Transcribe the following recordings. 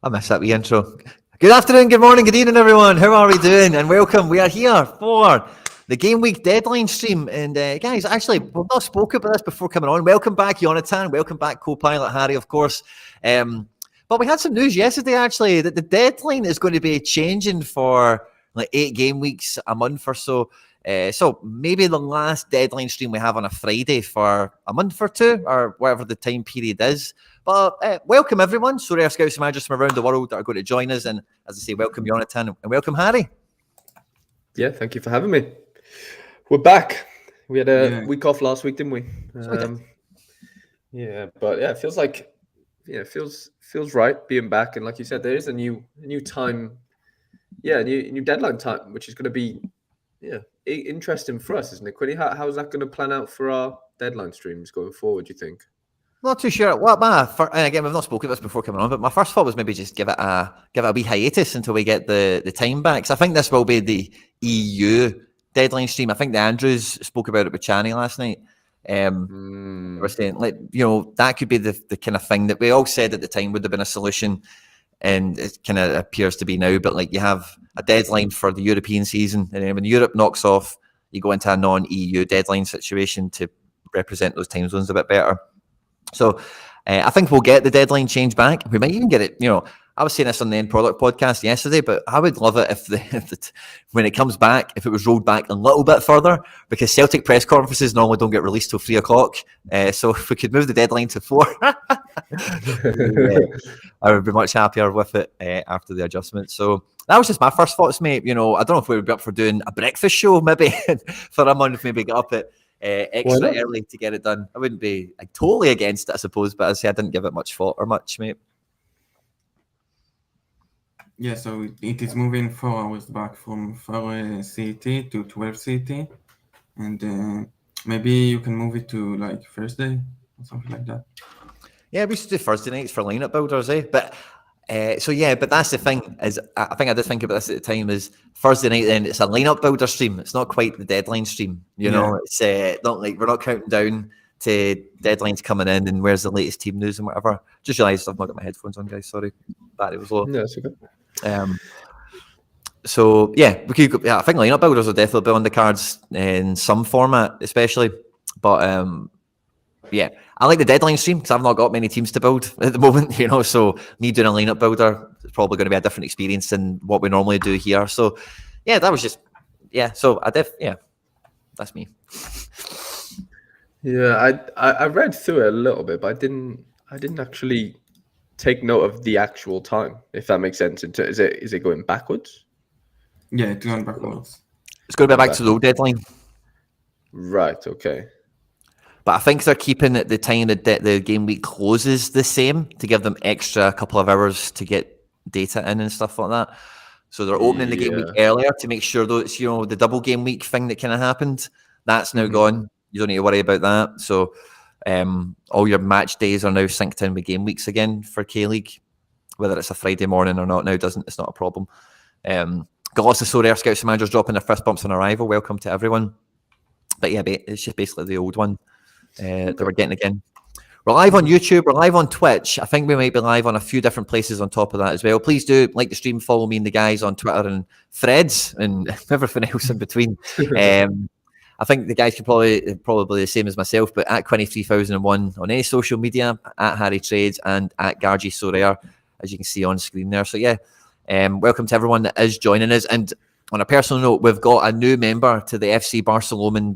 I missed that wee intro. Good afternoon, good morning, good evening, everyone. How are we doing? And welcome. We are here for the Game Week deadline stream. And guys, actually, we've not spoken about this before coming on. Welcome back, Yehonatan. Welcome back, co-pilot Harry, of course. But we had some news yesterday, actually, that the deadline is going to be changing for like 8 game weeks a month or so. So maybe the last deadline stream we have on a Friday for a month or two, or whatever the time period is. But welcome, everyone. Sorare Scouts and Managers from around the world that are going to join us. And as I say, welcome, Yehonatan, and welcome, Harry. Yeah, thank you for having me. We're back. We had a week off last week, didn't we? But it feels like, feels right being back. And like you said, there is a new time, new deadline time, which is going to be, interesting for us, isn't it, Quinny? How is that going to plan out for our deadline streams going forward, do you think? Not too sure. Well, and again, we've not spoken about this before coming on, but my first thought was maybe just give it a wee hiatus until we get the time back. So I think this will be the EU deadline stream. I think the Andrews spoke about it with Channy last night. We're saying, that could be the kind of thing that we all said at the time would have been a solution, and it kind of appears to be now. But you have a deadline for the European season, and then when Europe knocks off, you go into a non-EU deadline situation to represent those time zones a bit better. So I think we'll get the deadline change back. We might even get it, I was saying this on the End Product podcast yesterday, but I would love it if when it comes back, if it was rolled back a little bit further, because Celtic press conferences normally don't get released till 3 o'clock. So if we could move the deadline to 4, I would be much happier with it after the adjustment. So that was just my first thoughts, mate. I don't know if we would be up for doing a breakfast show maybe for a month, maybe get up at extra early to get it done. I wouldn't be totally against it, I suppose, but as I say, I didn't give it much thought or much, mate. Yeah, so it is moving 4 hours back from 4 CET to 12 CET, and maybe you can move it to like Thursday or something like that. Yeah, we used to do Thursday nights for lineup builders, But but that's the thing, is I think I did think about this at the time, is Thursday night then it's a lineup builder stream. It's not quite the deadline stream, It's not like we're not counting down to deadlines coming in and where's the latest team news and whatever. Just realised I've not got my headphones on, guys. Sorry, battery was low. No, it's okay. We could go, I think lineup builders will definitely be on the cards in some format, especially. But I like the deadline stream because I've not got many teams to build at the moment, so me doing a lineup builder is probably going to be a different experience than what we normally do here. So that was just that's me. Yeah, I read through it a little bit, but I didn't actually take note of the actual time, if that makes sense. Is it going backwards? Yeah, it's going backwards. It's going to be back to the old deadline. Right, okay. But I think they're keeping it the time that the game week closes the same to give them extra couple of hours to get data in and stuff like that. So they're opening the game week earlier to make sure that it's, the double game week thing that kind of happened. That's now gone. You don't need to worry about that. So all your match days are now synced in with game weeks again for K-League. Whether it's a Friday morning or not now it's not a problem. Got lots of Sorare Scouts and Managers dropping their fist bumps on arrival. Welcome to everyone. But it's just basically the old one that we're getting again. We're live on YouTube. We're live on Twitch. I think we might be live on a few different places on top of that as well. Please do like the stream. Follow me and the guys on Twitter and Threads and everything else in between. I think the guys can probably the same as myself, but at Quinny 3001 on any social media, at Harry Trades and at Garji Sorare, as you can see on screen there. So welcome to everyone that is joining us. And on a personal note, we've got a new member to the FC Barcelona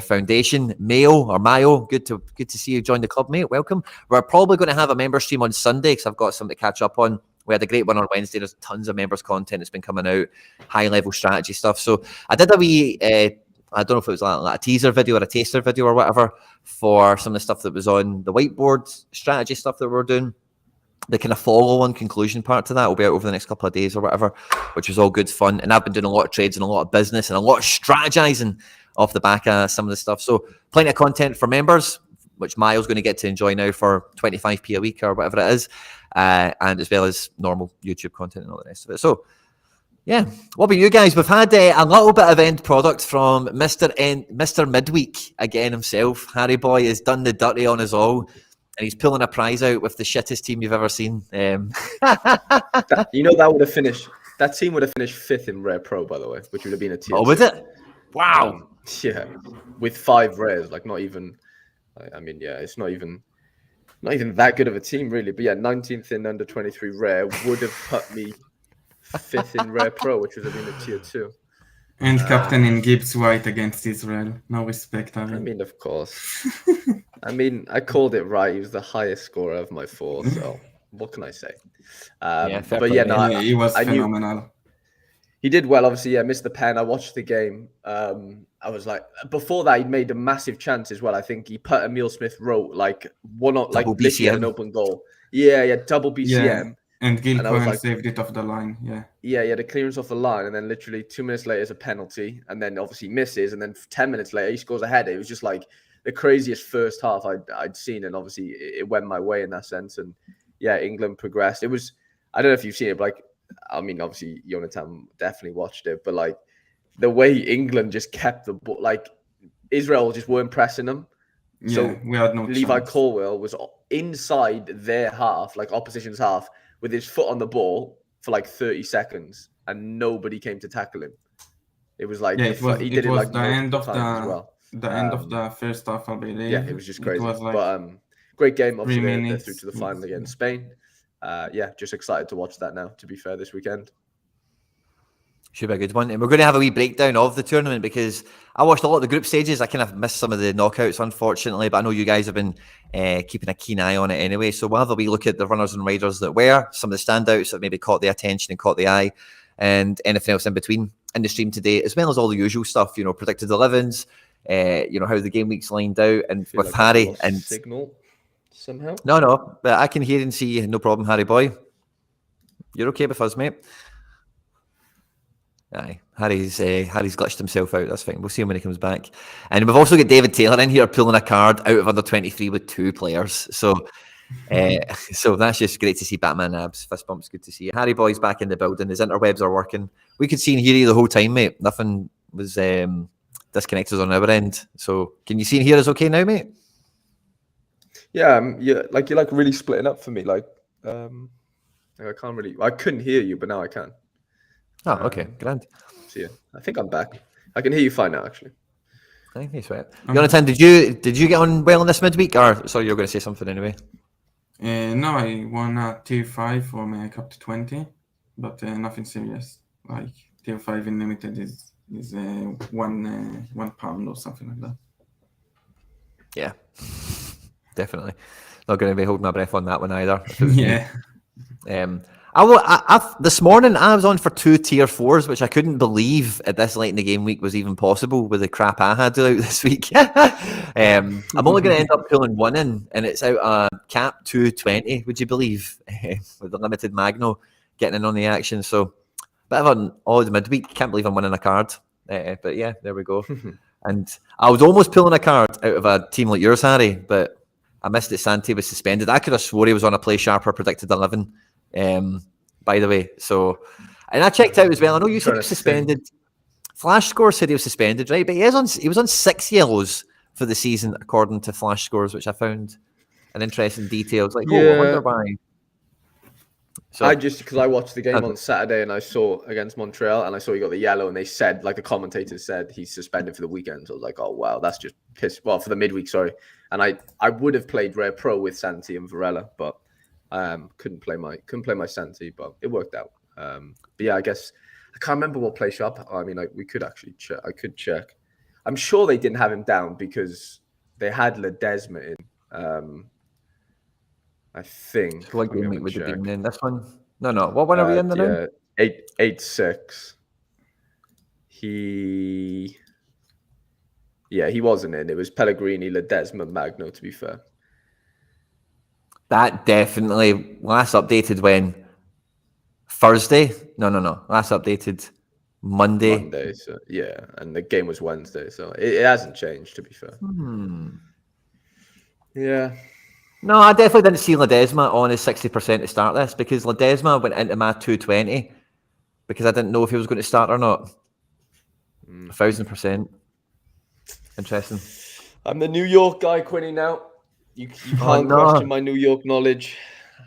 Foundation, Mayo. Good to see you join the club, mate. Welcome. We're probably going to have a member stream on Sunday because I've got something to catch up on. We had a great one on Wednesday. There's tons of members content that's been coming out, high level strategy stuff. So I did a wee I don't know if it was like a teaser video or a taster video or whatever for some of the stuff that was on the whiteboard strategy stuff that we're doing. The kind of follow-on conclusion part to that will be out over the next couple of days or whatever, which was all good fun. And I've been doing a lot of trades and a lot of business and a lot of strategizing off the back of some of the stuff. So plenty of content for members, which Mayo's going to get to enjoy now for 25p a week or whatever it is, and as well as normal YouTube content and all the rest of it. So what about you guys? We've had a little bit of end product from Mr. Midweek again himself. Harry Boy has done the dirty on us all. and he's pulling a prize out with the shittest team you've ever seen. That would have finished. That team would have finished 5th in Rare Pro, by the way, which would have been a tier. Oh, would it? Wow. Yeah, with 5 rares, like not even. I mean, yeah, it's not even that good of a team, really. But yeah, 19th in under 23 rare would have put me 5th in Rare Pro, which would have been a tier 2. And captain in Gibbs White against Israel. No respect, I mean, of course. I mean, I called it right. He was the highest scorer of my 4, so what can I say? But yeah, no, he was I phenomenal. He did well, obviously. Yeah, missed the pen. I watched the game. I was like, before that, he'd made a massive chance as well. I think he put Emil Smith wrote like literally had an open goal. Yeah, double BCM. Yeah. And Gil Cohen saved it off the line. Yeah, he had a clearance off the line, and then literally 2 minutes later is a penalty, and then obviously misses, and then 10 minutes later he scores a header. It was just like the craziest first half I'd seen, and obviously it went my way in that sense. And yeah, England progressed. It was, I don't know if you've seen it, but like, I mean, obviously Yehonatan definitely watched it, but like the way England just kept the ball, like Israel just weren't pressing them. Yeah, so we had no Levi chance. Colwell was inside their half, like opposition's half, with his foot on the ball for like 30 seconds, and nobody came to tackle him. It was like he did it like the end of times as well. The end of the first half, I believe. Yeah, it was just crazy. It was like but great game. Obviously, 3 they're minutes. through to the final against Spain. Yeah, just excited to watch that now. To be fair, this weekend. Should be a good one. And we're going to have a wee breakdown of the tournament because I watched a lot of the group stages. I kind of missed some of the knockouts, unfortunately, but I know you guys have been keeping a keen eye on it anyway. So we'll have a wee look at the runners and riders that were, some of the standouts that maybe caught the attention and caught the eye, and anything else in between in the stream today, as well as all the usual stuff, predicted 11s, how the game week's lined out, and with like Harry and signal somehow. No, but I can hear and see you, no problem, Harry boy. You're okay with us, mate? Aye, Harry's glitched himself out. That's fine. We'll see him when he comes back. And we've also got David Taylor in here pulling a card out of under 23 with 2 players. So, so that's just great to see. Batman abs, fist bumps. Good to see you. Harry boy's back in the building. His interwebs are working. We could see and hear you the whole time, mate. Nothing was disconnected on our end. So, can you see and hear us okay now, mate? Yeah, like you're like really splitting up for me. Like I couldn't hear you, but now I can. Oh, okay, grand. So yeah, I think I'm back. I can hear you fine now, actually. Thank you, sweat. Yehonatan, did you get on well in this midweek? Or sorry, you were going to say something anyway. No, I won a tier 5 from up to 20, but nothing serious. Like tier 5 in limited is £1 or something like that. Yeah, definitely. Not going to be holding my breath on that one either. Yeah. This morning I was on for 2 tier 4s, which I couldn't believe at this late in the game week was even possible with the crap I had out this week. I'm only going to end up pulling 1 in, and it's out cap 220. Would you believe, with the limited Magno getting in on the action? So bit of an odd midweek. Can't believe I'm winning a card, but yeah, there we go. And I was almost pulling a card out of a team like yours, Harry, but I missed that Santi was suspended. I could have swore he was on a play sharper predicted 11. By the way, so, and I checked out as well. I know you said he was suspended. Flash Score said he was suspended, right? But he was on 6 yellows for the season, according to Flash Scores, which I found an interesting detail. It's like, I wonder why. So because I watched the game on Saturday and I saw against Montreal and I saw he got the yellow and they said, like the commentator said, he's suspended for the weekend. So I was like, oh wow, that's just piss. Well, for the midweek, sorry. And I would have played Rare Pro with Santi and Varela, but couldn't play my Santi, but it worked out. But yeah, I guess I can't remember what place up. I mean, we could actually check. I could check. I'm sure they didn't have him down because they had Ledesma in. I think. What game week would have been in this one? No. What one are we in the now? 8-6. He wasn't in. It was Pellegrini, Ledesma, Magno. To be fair. That definitely last updated when Thursday. No. Last updated Monday. Monday, so yeah, and the game was Wednesday, so it hasn't changed. To be fair. Yeah. No, I definitely didn't see Ledesma on his 60% to start this because Ledesma went into my 220 because I didn't know if he was going to start or not. 1,000%. Interesting. I'm the New York guy, Quinny, now. You can't question my New York knowledge.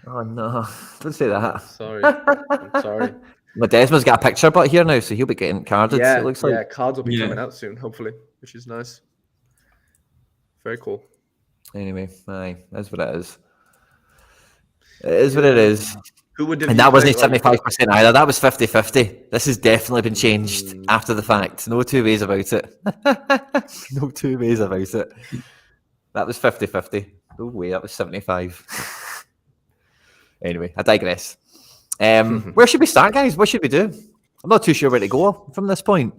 Oh no! Don't say that. Sorry. I'm sorry. Well, Desmond's got a picture but here now, so he'll be getting carded. Yeah, it looks yeah. like. Cards will be coming out soon, hopefully, which is nice. Very cool. Anyway, that's what it is. It is what it is. Who would and that wasn't 75% either. That was 50-50. This has definitely been changed after the fact. No two ways about it. No two ways about it. That was 50-50. No way, that was 75. Anyway, I digress. Where should we start, guys? What should we do? I'm not too sure where to go from this point.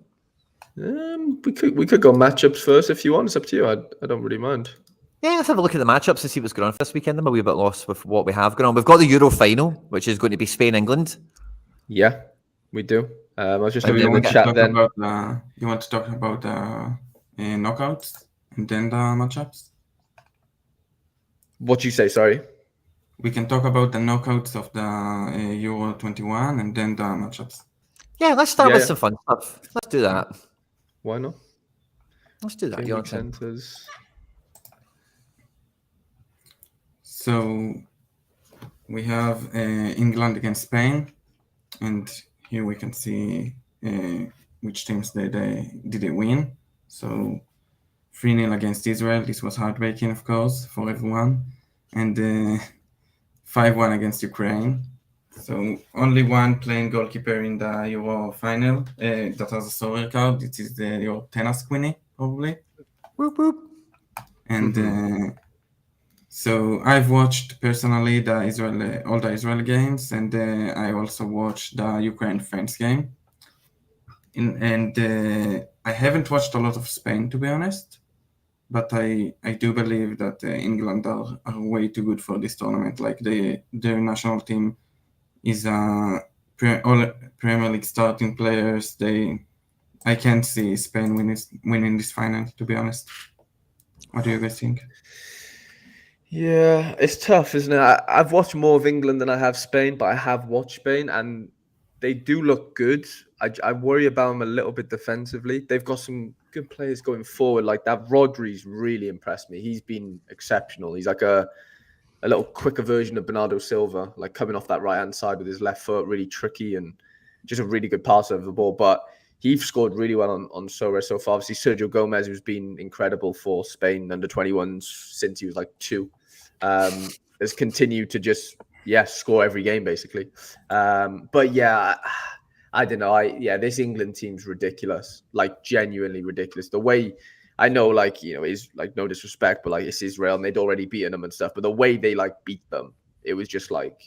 We could go matchups first if you want. It's up to you. I don't really mind. Yeah, let's have a look at the matchups and see what's going on for this weekend. I'm a wee bit lost with what we have going on. We've got the Euro final, which is going to be Spain-England. Yeah, we do. I was just looking in the chat then. You want to talk about knockouts and then the matchups? What you say, sorry? We can talk about the knockouts of the Euro 21 and then the matchups. Yeah, let's start with some fun stuff. Let's do that. Why not? Let's do that. Centers. So we have England against Spain, and here we can see which teams did they win. So 3-0 against Israel. This was heartbreaking, of course, for everyone, and 5-1 against Ukraine. So only one playing goalkeeper in the Euro final that has a Sorare card. It is your tennis Quinny, probably. Whoop, whoop. And so I've watched personally all the Israel games, and I also watched the Ukraine-France game. And I haven't watched a lot of Spain, to be honest, but I do believe that England are way too good for this tournament. Like their national team is all Premier League starting players. I can't see Spain winning this final, to be honest. What do you guys think? Yeah, it's tough, isn't it? I've watched more of England than I have Spain, but I have watched Spain, and they do look good. I worry about them a little bit defensively. They've got some good players going forward. Like that Rodri's really impressed me. He's been exceptional. He's like a little quicker version of Bernardo Silva, like coming off that right-hand side with his left foot, really tricky and just a really good passer of the ball. But he's scored really well on Sorare so far. Obviously, Sergio Gomez, who's been incredible for Spain under 21s since he was like 2, has continued to just, score every game, basically. But yeah, I don't know. This England team's ridiculous, like genuinely ridiculous. The way, I know, like, is like no disrespect, but like it's Israel and they'd already beaten them and stuff. But the way they like beat them, it was just like,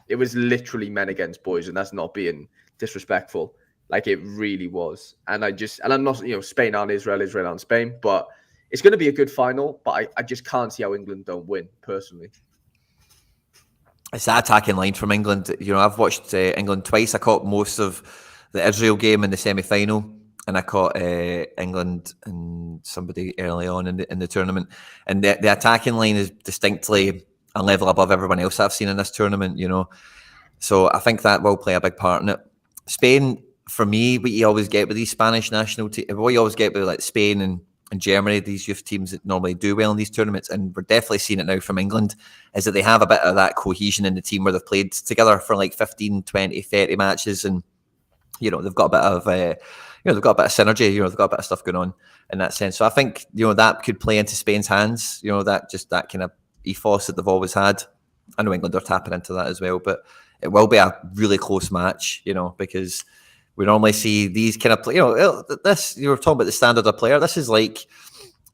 it was literally men against boys, and that's not being disrespectful. Like it really was. And I'm not, Spain aren't Israel, Israel aren't Spain, but it's going to be a good final. But I just can't see how England don't win, personally. It's that attacking line from England. I've watched England twice. I caught most of the Israel game in the semi-final, and I caught England and somebody early on in the tournament. And the attacking line is distinctly a level above everyone else I've seen in this tournament, So I think that will play a big part in it. Spain, for me, what you always get with these Spanish national teams, what you always get with like Spain and Germany, these youth teams that normally do well in these tournaments, and we're definitely seeing it now from England, is that they have a bit of that cohesion in the team where they've played together for like 15, 20, 30 matches, and they've got a bit of they've got a bit of synergy, they've got a bit of stuff going on in that sense. So I think that could play into Spain's hands, that kind of ethos that they've always had. I know England are tapping into that as well, but it will be a really close match, because we normally see these kind of play. This, you were talking about the standard of player. This is like,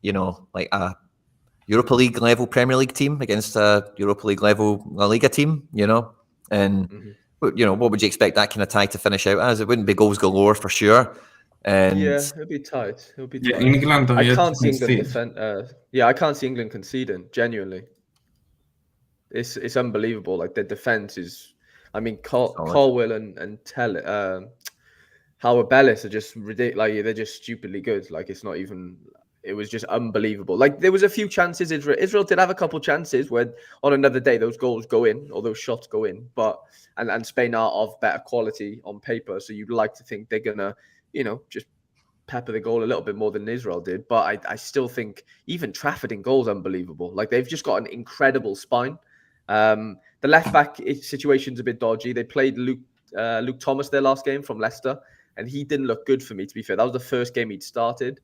like a Europa League level Premier League team against a Europa League level La Liga team. And what would you expect that kind of tie to finish out as? It wouldn't be goals galore for sure. And it'll be tight. Yeah, England. I can't see England defend. I can't see England conceding. Genuinely, it's unbelievable. Like their defense is. I mean, Colwell and Howard Bellis are just ridiculous. Like they're just stupidly good. Like it's not even. It was just unbelievable. Like there was a few chances. Israel did have a couple chances where on another day those goals go in or those shots go in. But and Spain are of better quality on paper, so you'd like to think they're gonna, just pepper the goal a little bit more than Israel did. But I still think even Trafford in goal is unbelievable. Like they've just got an incredible spine. The left back situation's a bit dodgy. They played Luke Thomas their last game from Leicester, and he didn't look good for me, to be fair. That was the first game he'd started.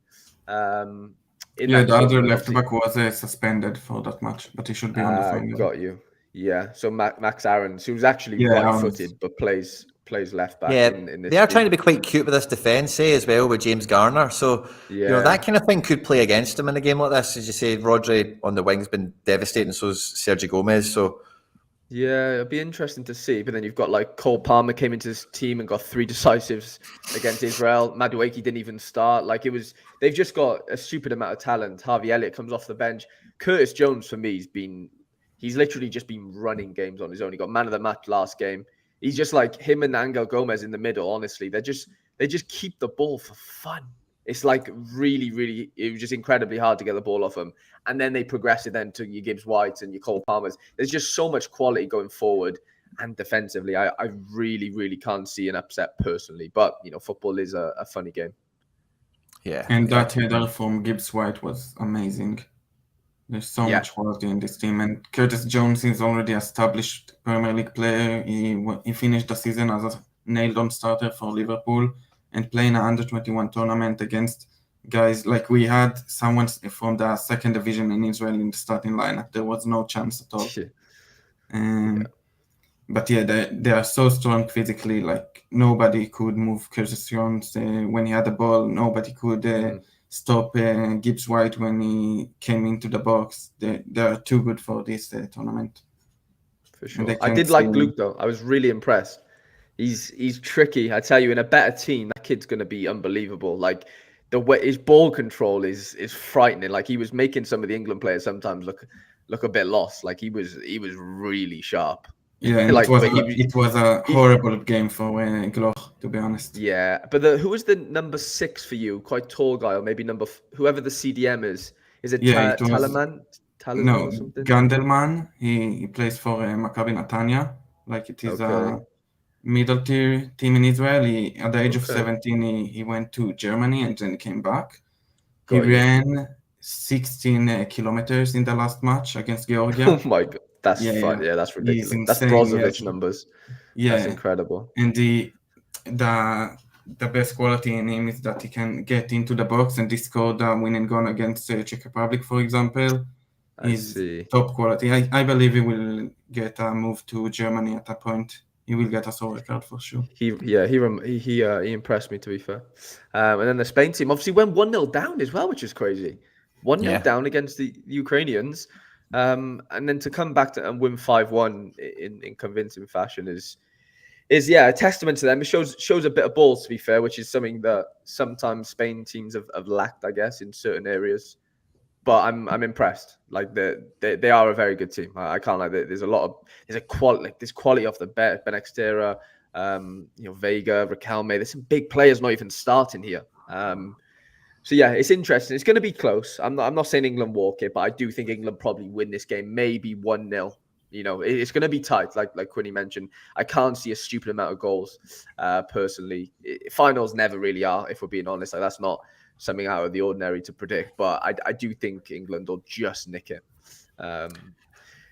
The other left back was suspended for that match, but he should be on the final. Got you. Yeah. So Max Aarons, who's actually right-footed, but plays left back. Yeah, in this they are team. trying to be quite cute with this defence, as well, with James Garner. So that kind of thing could play against him in a game like this. As you say, Rodri on the wing's been devastating. So's Sergio Gomez. So yeah, it'll be interesting to see. But then you've got like Cole Palmer came into this team and got 3 decisives against Israel. Madueke didn't even start. Like they've just got a stupid amount of talent. Harvey Elliott comes off the bench. Curtis Jones for me he's literally just been running games on his own. He got man of the match last game. He's just like him and Angel Gomez in the middle. Honestly, they just keep the ball for fun. It's like really, really, it was just incredibly hard to get the ball off them. And then they progress it then to your Gibbs Whites and your Cole Palmers. There's just so much quality going forward and defensively. I really, really can't see an upset personally. But, football is a funny game. Yeah. And that header from Gibbs White was amazing. There's so much quality in this team. And Curtis Jones is already established Premier League player. He finished the season as a nailed-on starter for Liverpool and playing an under-21 tournament against guys like we had someone from the second division in Israel in the starting lineup. There was no chance at all. But they are so strong physically. Like nobody could move Curtis Jones when he had the ball. Nobody could stop Gibbs White when he came into the box. They are too good for this tournament. For sure. I did like Luke though. I was really impressed. He's tricky. I tell you, in a better team, that kid's going to be unbelievable. Like the way his ball control is frightening. Like he was making some of the England players sometimes look a bit lost. Like he was really sharp. Yeah, and like, it was a horrible game for Gloch, to be honest. Yeah, but who was the number 6 for you? Quite tall guy, or maybe whoever the CDM is. Is it Talaman? No, or something? Gandelman. He plays for Maccabi Netanya. Like it is a middle tier team in Israel. At the age of 17, he went to Germany and then came back. He ran 16 kilometers in the last match against Georgia. Oh my God. That's fun. Yeah, that's ridiculous. That's Brozovic numbers. Yeah, that's incredible. And the best quality in him is that he can get into the box, and he scored a winning goal against Czech Republic, for example. He's top quality. I believe he will get a move to Germany at a point. He will get a Sorare card for sure. He impressed me, to be fair. And then the Spain team obviously went 1-0 down as well, which is crazy. 1-0 down against the Ukrainians. And then to come back and win 5-1 in convincing fashion is a testament to them. It shows a bit of balls, to be fair, which is something that sometimes Spain teams have lacked, I guess, in certain areas. But I'm impressed. Like they are a very good team. I can't lie. There's quality off the bet. Benextera, Vega, Raquelme. There's some big players not even starting here. So yeah, it's interesting. It's going to be close. I'm not saying England walk it, but I do think England probably win this game, maybe 1-0. It's going to be tight, like Quinny mentioned. I can't see a stupid amount of goals, personally. Finals never really are, if we're being honest. Like that's not something out of the ordinary to predict, but I do think England will just nick it.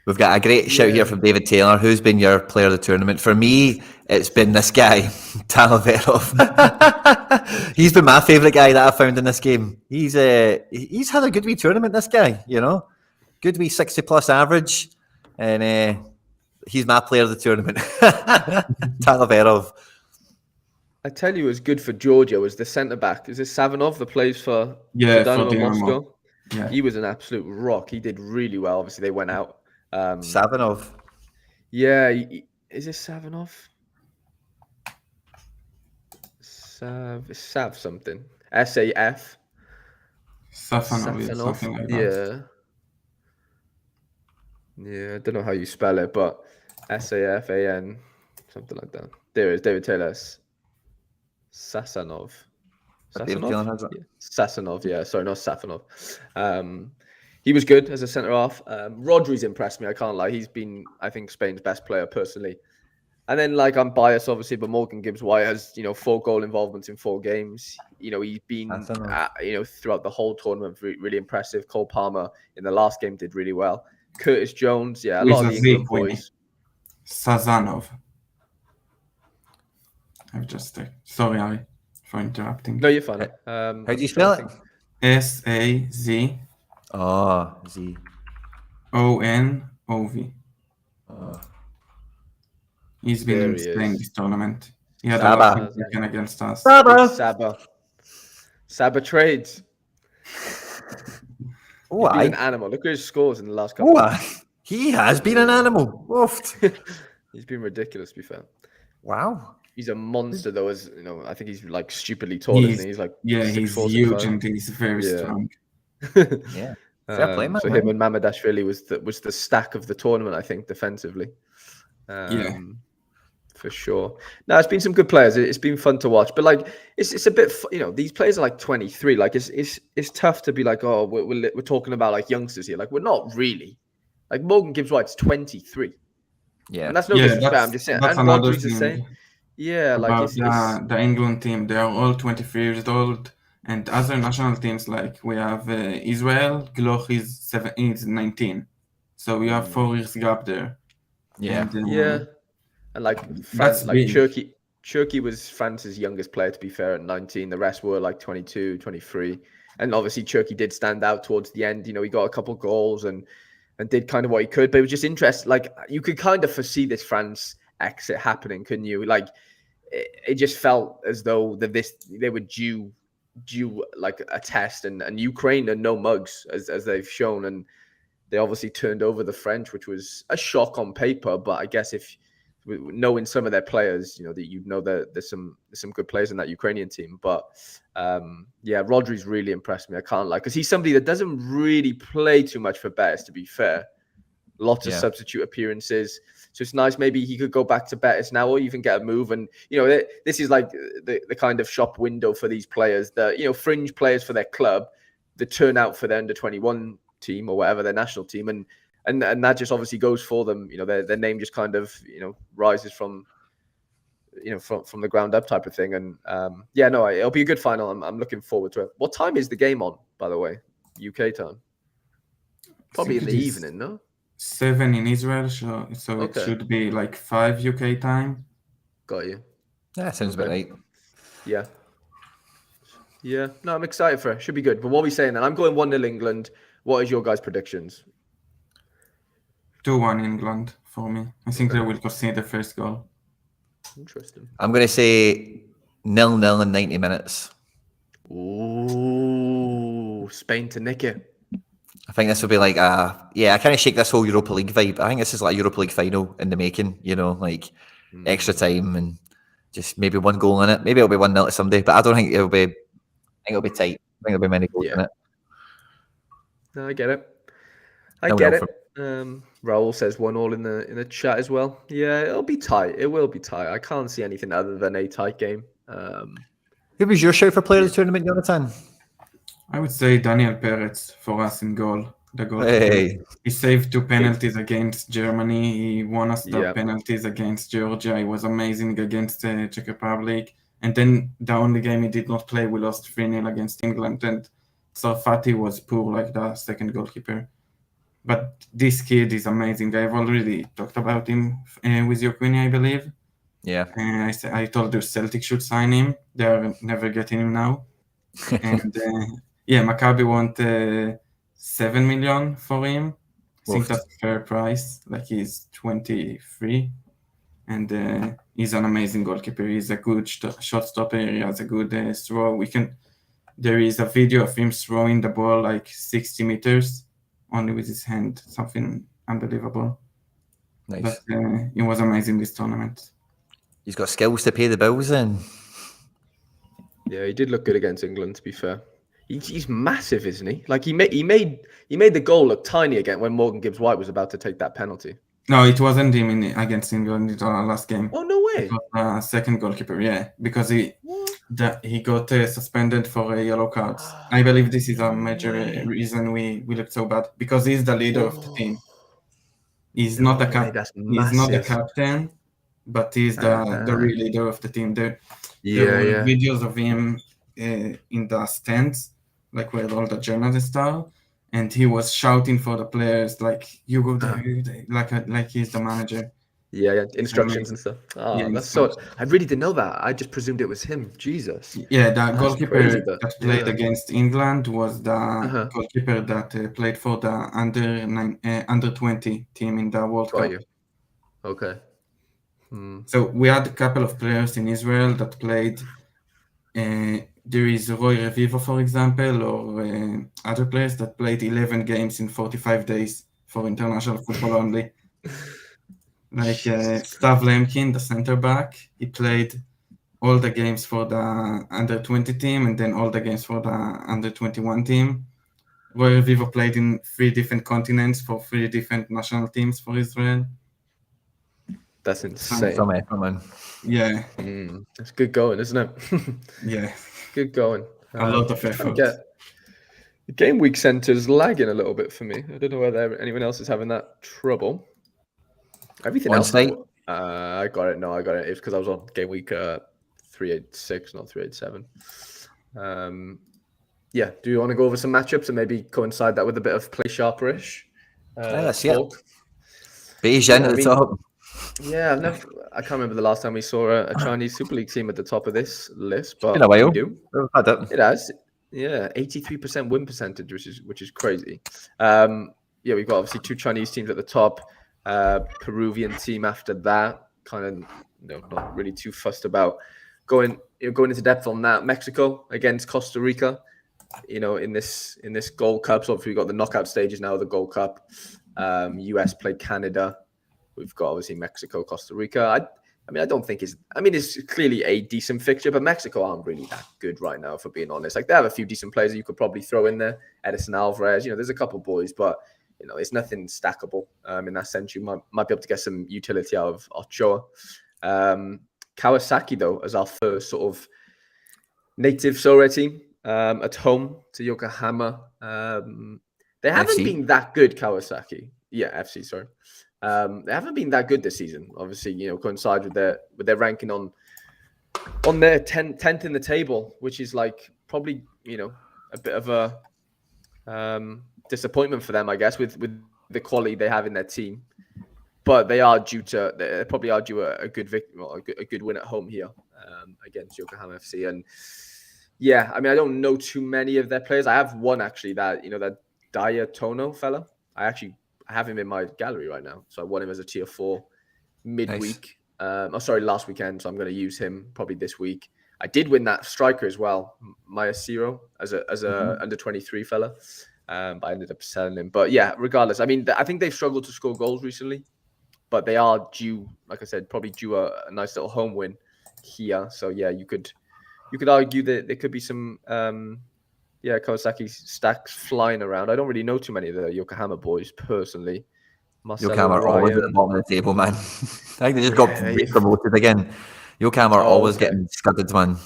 We've got a great shout here from David Taylor. Who's been your player of the tournament? For me, it's been this guy, Talaverov. He's been my favourite guy that I found in this game. He's had a good wee tournament, this guy, Good wee 60-plus average. And he's my player of the tournament. Talaverov. I tell you, was good for Georgia was the centre-back. Is this Savinov that plays for Dynamo Moscow? Yeah. He was an absolute rock. He did really well. Obviously, they went out. Savinov. Yeah, is this Savinov? Sav something. SAF. Safanov. Something like that. Yeah, I don't know how you spell it, but SAFAN, something like that. There is David Taylor. Sasanov. Sasanov, yeah. Sorry, not Safanov. He was good as a centre half. Rodri's impressed me. I can't lie. He's been, I think, Spain's best player personally. And then, like, I'm biased, obviously, but Morgan Gibbs-White has, 4 goal involvements in 4 games. He's been, throughout the whole tournament, really impressive. Cole Palmer in the last game did really well. Curtis Jones, a lot of the England boys. Sazanov. I've just sorry, Ali, for interrupting. No, you're fine. How do you spell it? SAZ. Z. ONOV. He's been playing this tournament. He had a lot of weekend against us. Saba trades. Oh, he's been an animal. Look at his scores in the last couple. He has been an animal. Woofed. He's been ridiculous, to be fair. Wow. He's a monster, though. As I think he's like stupidly tall, isn't he? He's like he's huge and he's very strong. Yeah. Fair play, man. So him and Mamadashvili was the stack of the tournament, I think, defensively. For sure. Now, it's been some good players. It's been fun to watch, but like it's a bit, these players are like 23. Like it's tough to be like, oh, we're talking about like youngsters here. Like we're not really. Like Morgan Gibbs-White's 23. Yeah, and that's no disrespect. I'm just saying. And Rodri's the same. Yeah, like the England team, they are all 23 years old, and other national teams like we have Israel. Gloch is 19, so we have 4 years gap there. Yeah, and like France, like Cherki was France's youngest player, to be fair, at 19. The rest were like 22, 23. And obviously Cherki did stand out towards the end. He got a couple goals and did kind of what he could. But it was just interesting. Like you could kind of foresee this France exit happening, couldn't you? Like it just felt as though they were due like a test, and Ukraine are no mugs as they've shown, and they obviously turned over the French, which was a shock on paper. But I guess if knowing some of their players, that there's some good players in that Ukrainian team. But Rodri's really impressed me. I can't lie, because he's somebody that doesn't really play too much for Betis, to be fair. Lots of substitute appearances. So it's nice. Maybe he could go back to Betis now, or even get a move. And this is like the kind of shop window for these players that fringe players for their club that turn out for their under-21 team or whatever, their national team, and that just obviously goes for them. Their name just kind of rises from from the ground up type of thing. And it'll be a good final. I'm looking forward to it. What time is the game on, by the way? UK time? Probably in the evening, no? 7 in Israel, so it should be like 5 UK time. Got you. Yeah, sounds about right. Yeah. No, I'm excited for it. Should be good. But what are we saying then? I'm going 1-0 England. What is your guys' predictions? 2-1 England for me. I think they will concede the first goal. Interesting. I'm going to say 0-0 in 90 minutes. Ooh, Spain to nick it. I think this will be like I kind of shake this whole Europa League vibe. I think this is like a Europa League final in the making, like extra time and just maybe 1 goal in it. Maybe it'll be 1-0 to someday, but I don't think it'll be. I think it'll be tight. I think there'll be many goals in it. No, I get it. I get it. Raul says 1-1 in the chat as well. Yeah, it'll be tight. It will be tight. I can't see anything other than a tight game. Who was your shout for player of the tournament, Yehonatan? I would say Daniel Peretz for us in goal. The goal. Hey. He saved 2 penalties against Germany. He won us the penalties against Georgia. He was amazing against the Czech Republic. And then the only game he did not play, we lost 3-0 against England. And Sarfati was poor, like the second goalkeeper. But this kid is amazing. I've already talked about him with your Quinny, I believe. Yeah. I told you Celtic should sign him. They are never getting him now. And Maccabi want 7 million for him. I think that's a fair price. Like he's 23, and he's an amazing goalkeeper. He's a good shot stopper. He has a good throw. There is a video of him throwing the ball like 60 meters only with his hand. Something unbelievable. Nice. But it was amazing this tournament. He's got skills to pay the bills in. Yeah, he did look good against England, to be fair. He's massive, isn't he? Like he made the goal look tiny again when Morgan Gibbs-White was about to take that penalty. No, it wasn't him against England in the last game. Oh, no way. It was second goalkeeper, because he got suspended for a yellow card. I believe this is a major reason we looked so bad, because he's the leader of the team. He's not the captain. He's not the captain, but he's the real leader of the team. There were videos of him in the stands, like where all the journalists are, and he was shouting for the players, like, "You go there," like he's the manager. Yeah, instructions and stuff. Oh, that's so. I really didn't know that. I just presumed it was him. Jesus. Yeah, the goalkeeper that played yeah. against England was the goalkeeper that played for the under 20 team in the World Cup. You. Okay. So we had a couple of players in Israel that played. There is Roy Revivo, for example, or other players that played 11 games in 45 days for international football only. Like Stav Lemkin, the center back, he played all the games for the under 20 team and then all the games for the under 21 team. Roy Revivo played in 3 different continents for 3 different national teams for Israel. That's insane. Some effort, man. Yeah. It's good going, isn't it? Yeah. Good going. A lot of effort. The game week center's lagging a little bit for me. I don't know whether anyone else is having that trouble. Everything else. I got it. No, I got it. It's because I was on game week 386, not 387. Yeah. Do you want to go over some matchups and maybe coincide that with a bit of play sharper-ish? Let's see it. Beijing at the top. Yeah, I can't remember the last time we saw a Chinese Super League team at the top of this list, but in a while. we do. It has. Yeah, 83% win percentage, which is crazy. Yeah, we've got obviously 2 Chinese teams at the top. Peruvian team after that. Kind of, not really too fussed about going into depth on that. Mexico against Costa Rica. In this Gold Cup. So obviously we've got the knockout stages now of the Gold Cup. US played Canada. We've got obviously Mexico, Costa Rica. I don't think it's clearly a decent fixture, but Mexico aren't really that good right now, for being honest. Like, they have a few decent players that you could probably throw in there. Edison Alvarez, there's a couple of boys, but it's nothing stackable. In that sense, you might be able to get some utility out of Ochoa. Kawasaki, though, as our first sort of native Sorare team at home to Yokohama. They haven't been that good, Kawasaki. Yeah, FC, sorry. They haven't been that good this season. Obviously, coincide with their ranking on their 10th in the table, which is like probably a bit of a disappointment for them, I guess, with the quality they have in their team. But they probably are due a good win at home here against Yokohama FC. And yeah, I don't know too many of their players. I have one actually that Daya Tono fella. I have him in my gallery right now. So I won him as a tier 4 midweek. Nice. Last weekend. So I'm going to use him probably this week. I did win that striker as well, Maya Ciro, as a under 23 fella. But I ended up selling him. But yeah, regardless, I think they've struggled to score goals recently, but they are due, like I said, probably due a nice little home win here. So yeah, you could argue that there could be some Kawasaki stacks flying around. I don't really know too many of the Yokohama boys personally. Yokohama are always at the bottom of the table, man. I think they just got promoted again. Yokohama are always getting scudded, man.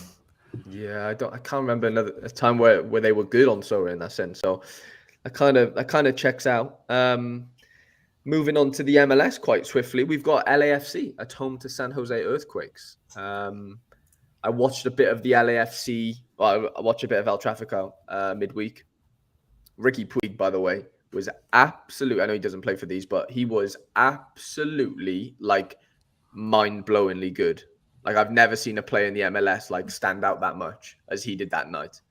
Yeah, I can't remember a time where they were good on Sorare in that sense. So that kind of checks out. Moving on to the MLS quite swiftly, we've got LAFC at home to San Jose Earthquakes. I watched a bit of the LAFC. Well, I watched a bit of El Tráfico midweek. Ricky Puig, by the way, was absolutely. I know he doesn't play for these, but he was absolutely like mind-blowingly good. Like, I've never seen a player in the MLS like stand out that much as he did that night.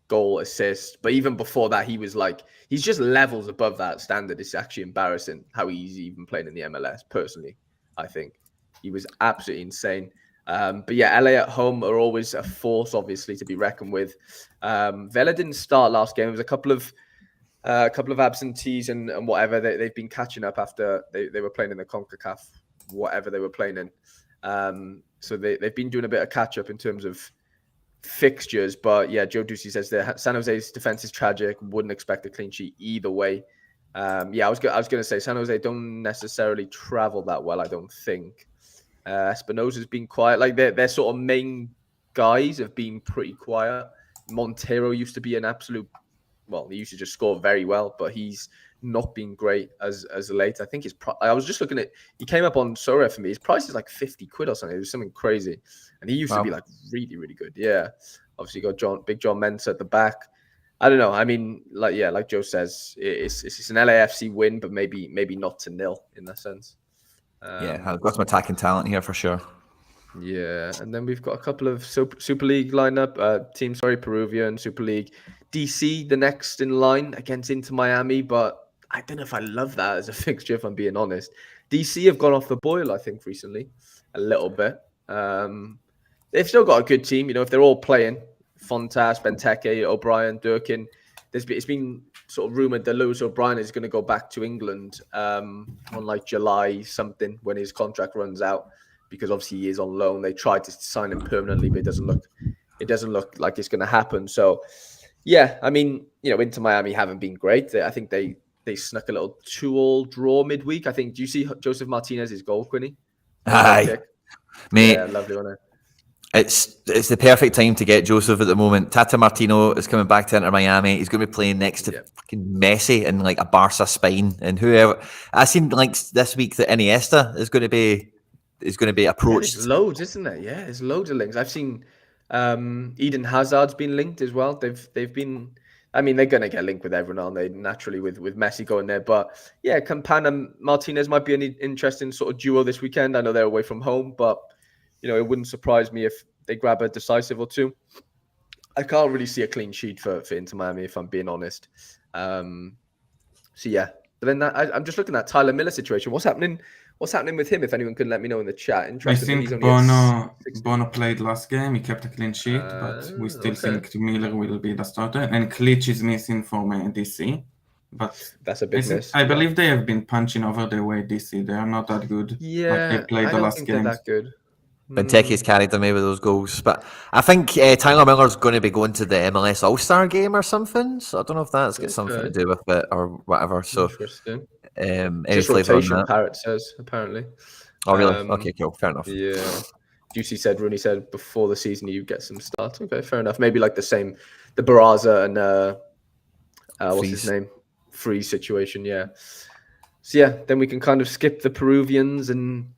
Goal, assist, but even before that, he's just levels above that standard. It's actually embarrassing how he's even playing in the MLS. Personally, I think he was absolutely insane. But yeah, LA at home are always a force, obviously, to be reckoned with. Vela didn't start last game. There was a couple of absentees and whatever. They've been catching up after they were playing in the CONCACAF, whatever they were playing in. So they've been doing a bit of catch up in terms of fixtures. But yeah, Joe Ducey says that San Jose's defense is tragic. Wouldn't expect a clean sheet either way. I was going to say San Jose don't necessarily travel that well, I don't think. Espinosa's been quiet. Like their sort of main guys have been pretty quiet. Montero used to be an absolute he used to just score very well, but he's not been great as late. I think I was just looking at, he came up on Sorare for me. His price is like 50 quid or something. It was something crazy. And he used to be like really, really good. Yeah. Obviously got Big John Mensah at the back. I don't know. I mean, like Joe says, it's an LAFC win, but maybe not to nil in that sense. I've got some attacking talent here for sure. Yeah, and then we've got a couple of Super League lineup teams. Peruvian Super League. DC, the next in line against Inter Miami, but I don't know if I love that as a fixture, if I'm being honest. DC have gone off the boil, I think, recently, a little bit. They've still got a good team, if they're all playing. Fontas, Benteke, O'Brien, Durkin. It's been sort of rumored that Lewis O'Brien is going to go back to England on like July something when his contract runs out, because obviously he is on loan. They tried to sign him permanently, but it doesn't look like it's going to happen. So, yeah, I mean, Inter Miami haven't been great. I think they snuck a little 2-2 draw midweek. I think. Do you see Joseph Martinez's goal, Quinny? Aye, mate. Yeah, lovely, wasn't it? It's the perfect time to get Joseph at the moment. Tata Martino is coming back to Inter Miami. He's going to be playing next to fucking Messi in like a Barca spine, and whoever. I seen like this week that Iniesta is going to be approached. There's loads, isn't there? Yeah, there's loads of links. I've seen Eden Hazard's been linked as well. They've been. I mean, they're going to get linked with everyone, aren't they? Naturally, with Messi going there. But yeah, Campana and Martinez might be an interesting sort of duo this weekend. I know they're away from home, but it wouldn't surprise me if they grab a decisive or two. I can't really see a clean sheet for Inter Miami, if I'm being honest. So yeah, but then I'm just looking at Tyler Miller situation. What's happening with him? If anyone can let me know in the chat. Interesting. I think Bono played last game. He kept a clean sheet, but we still think Miller will be the starter. And Klitsch is missing from DC. But that's a big miss. I believe they have been punching over their way. DC. They are not that good. Yeah, they played the last game. That good. Benteke's carried them with those goals, but I think Tyler Miller's going to be going to the MLS All-Star game or something. So I don't know if that's got something to do with it or whatever. So interesting. Any flavour on that? Parrot says apparently. Oh really? Okay, cool. Fair enough. Yeah. Rooney said before the season you get some starts. Okay, fair enough. Maybe like the Barraza and what's his name? Freeze situation. Yeah. So yeah, then we can kind of skip the Peruvians and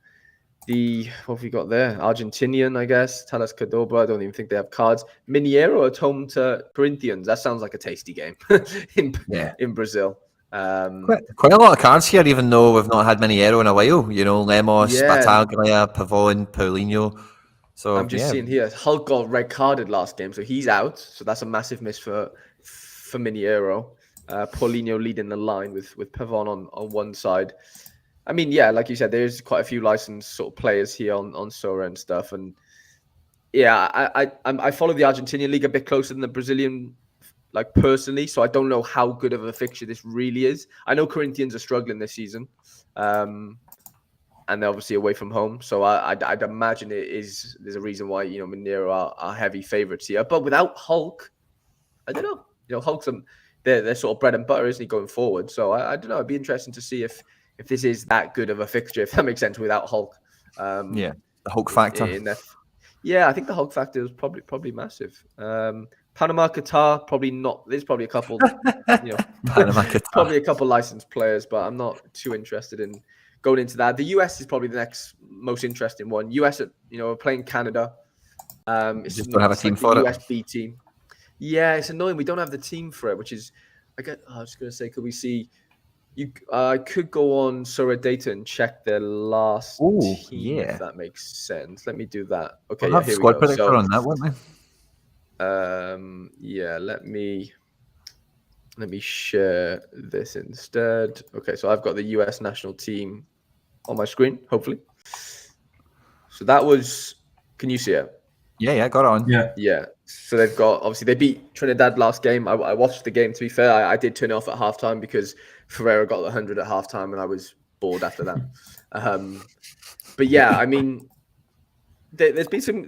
what have we got there? Argentinian, I guess. Talas Cordoba. I don't even think they have cards. Mineiro at home to Corinthians. That sounds like a tasty game in Brazil. Quite a lot of cards here, even though we've not had Mineiro in a while. Lemos, Battaglia, Pavon, Paulinho. So I'm just seeing here, Hulk got red carded last game, so he's out. So that's a massive miss for Mineiro. Paulinho leading the line with Pavon on one side. I mean, yeah, like you said, there's quite a few licensed sort of players here on Sorare and stuff, and yeah, I follow the Argentinian league a bit closer than the Brazilian, like personally. So I don't know how good of a fixture this really is. I know Corinthians are struggling this season, and they're obviously away from home. So I'd imagine there's a reason why Mineiro are heavy favourites here. But without Hulk, I don't know. Hulk's they're sort of bread and butter, isn't he, going forward? So I don't know. It'd be interesting to see if this is that good of a fixture, if that makes sense, without Hulk. The Hulk factor. I think the Hulk factor is probably massive. Panama, Qatar, probably not. There's probably a couple, Panama, Qatar. Probably a couple licensed players, but I'm not too interested in going into that. The US is probably the next most interesting one. US, are playing Canada. Just don't have a team for it. USB team. Yeah, it's annoying. We don't have the team for it, which is, I was just going to say, could we see? I could go on Sorare data and check their last team, if that makes sense. Let me do that. Okay, we'll have here squad we go. predictor on that, won't we? Let me share this instead. Okay, so I've got the US national team on my screen, hopefully. So that was, can you see it? Yeah, got it on. Yeah. So they've got, obviously they beat Trinidad last game. I watched the game, to be fair. I did turn it off at halftime because Ferreira got the 100 at halftime and I was bored after that. But yeah, I mean, there's been some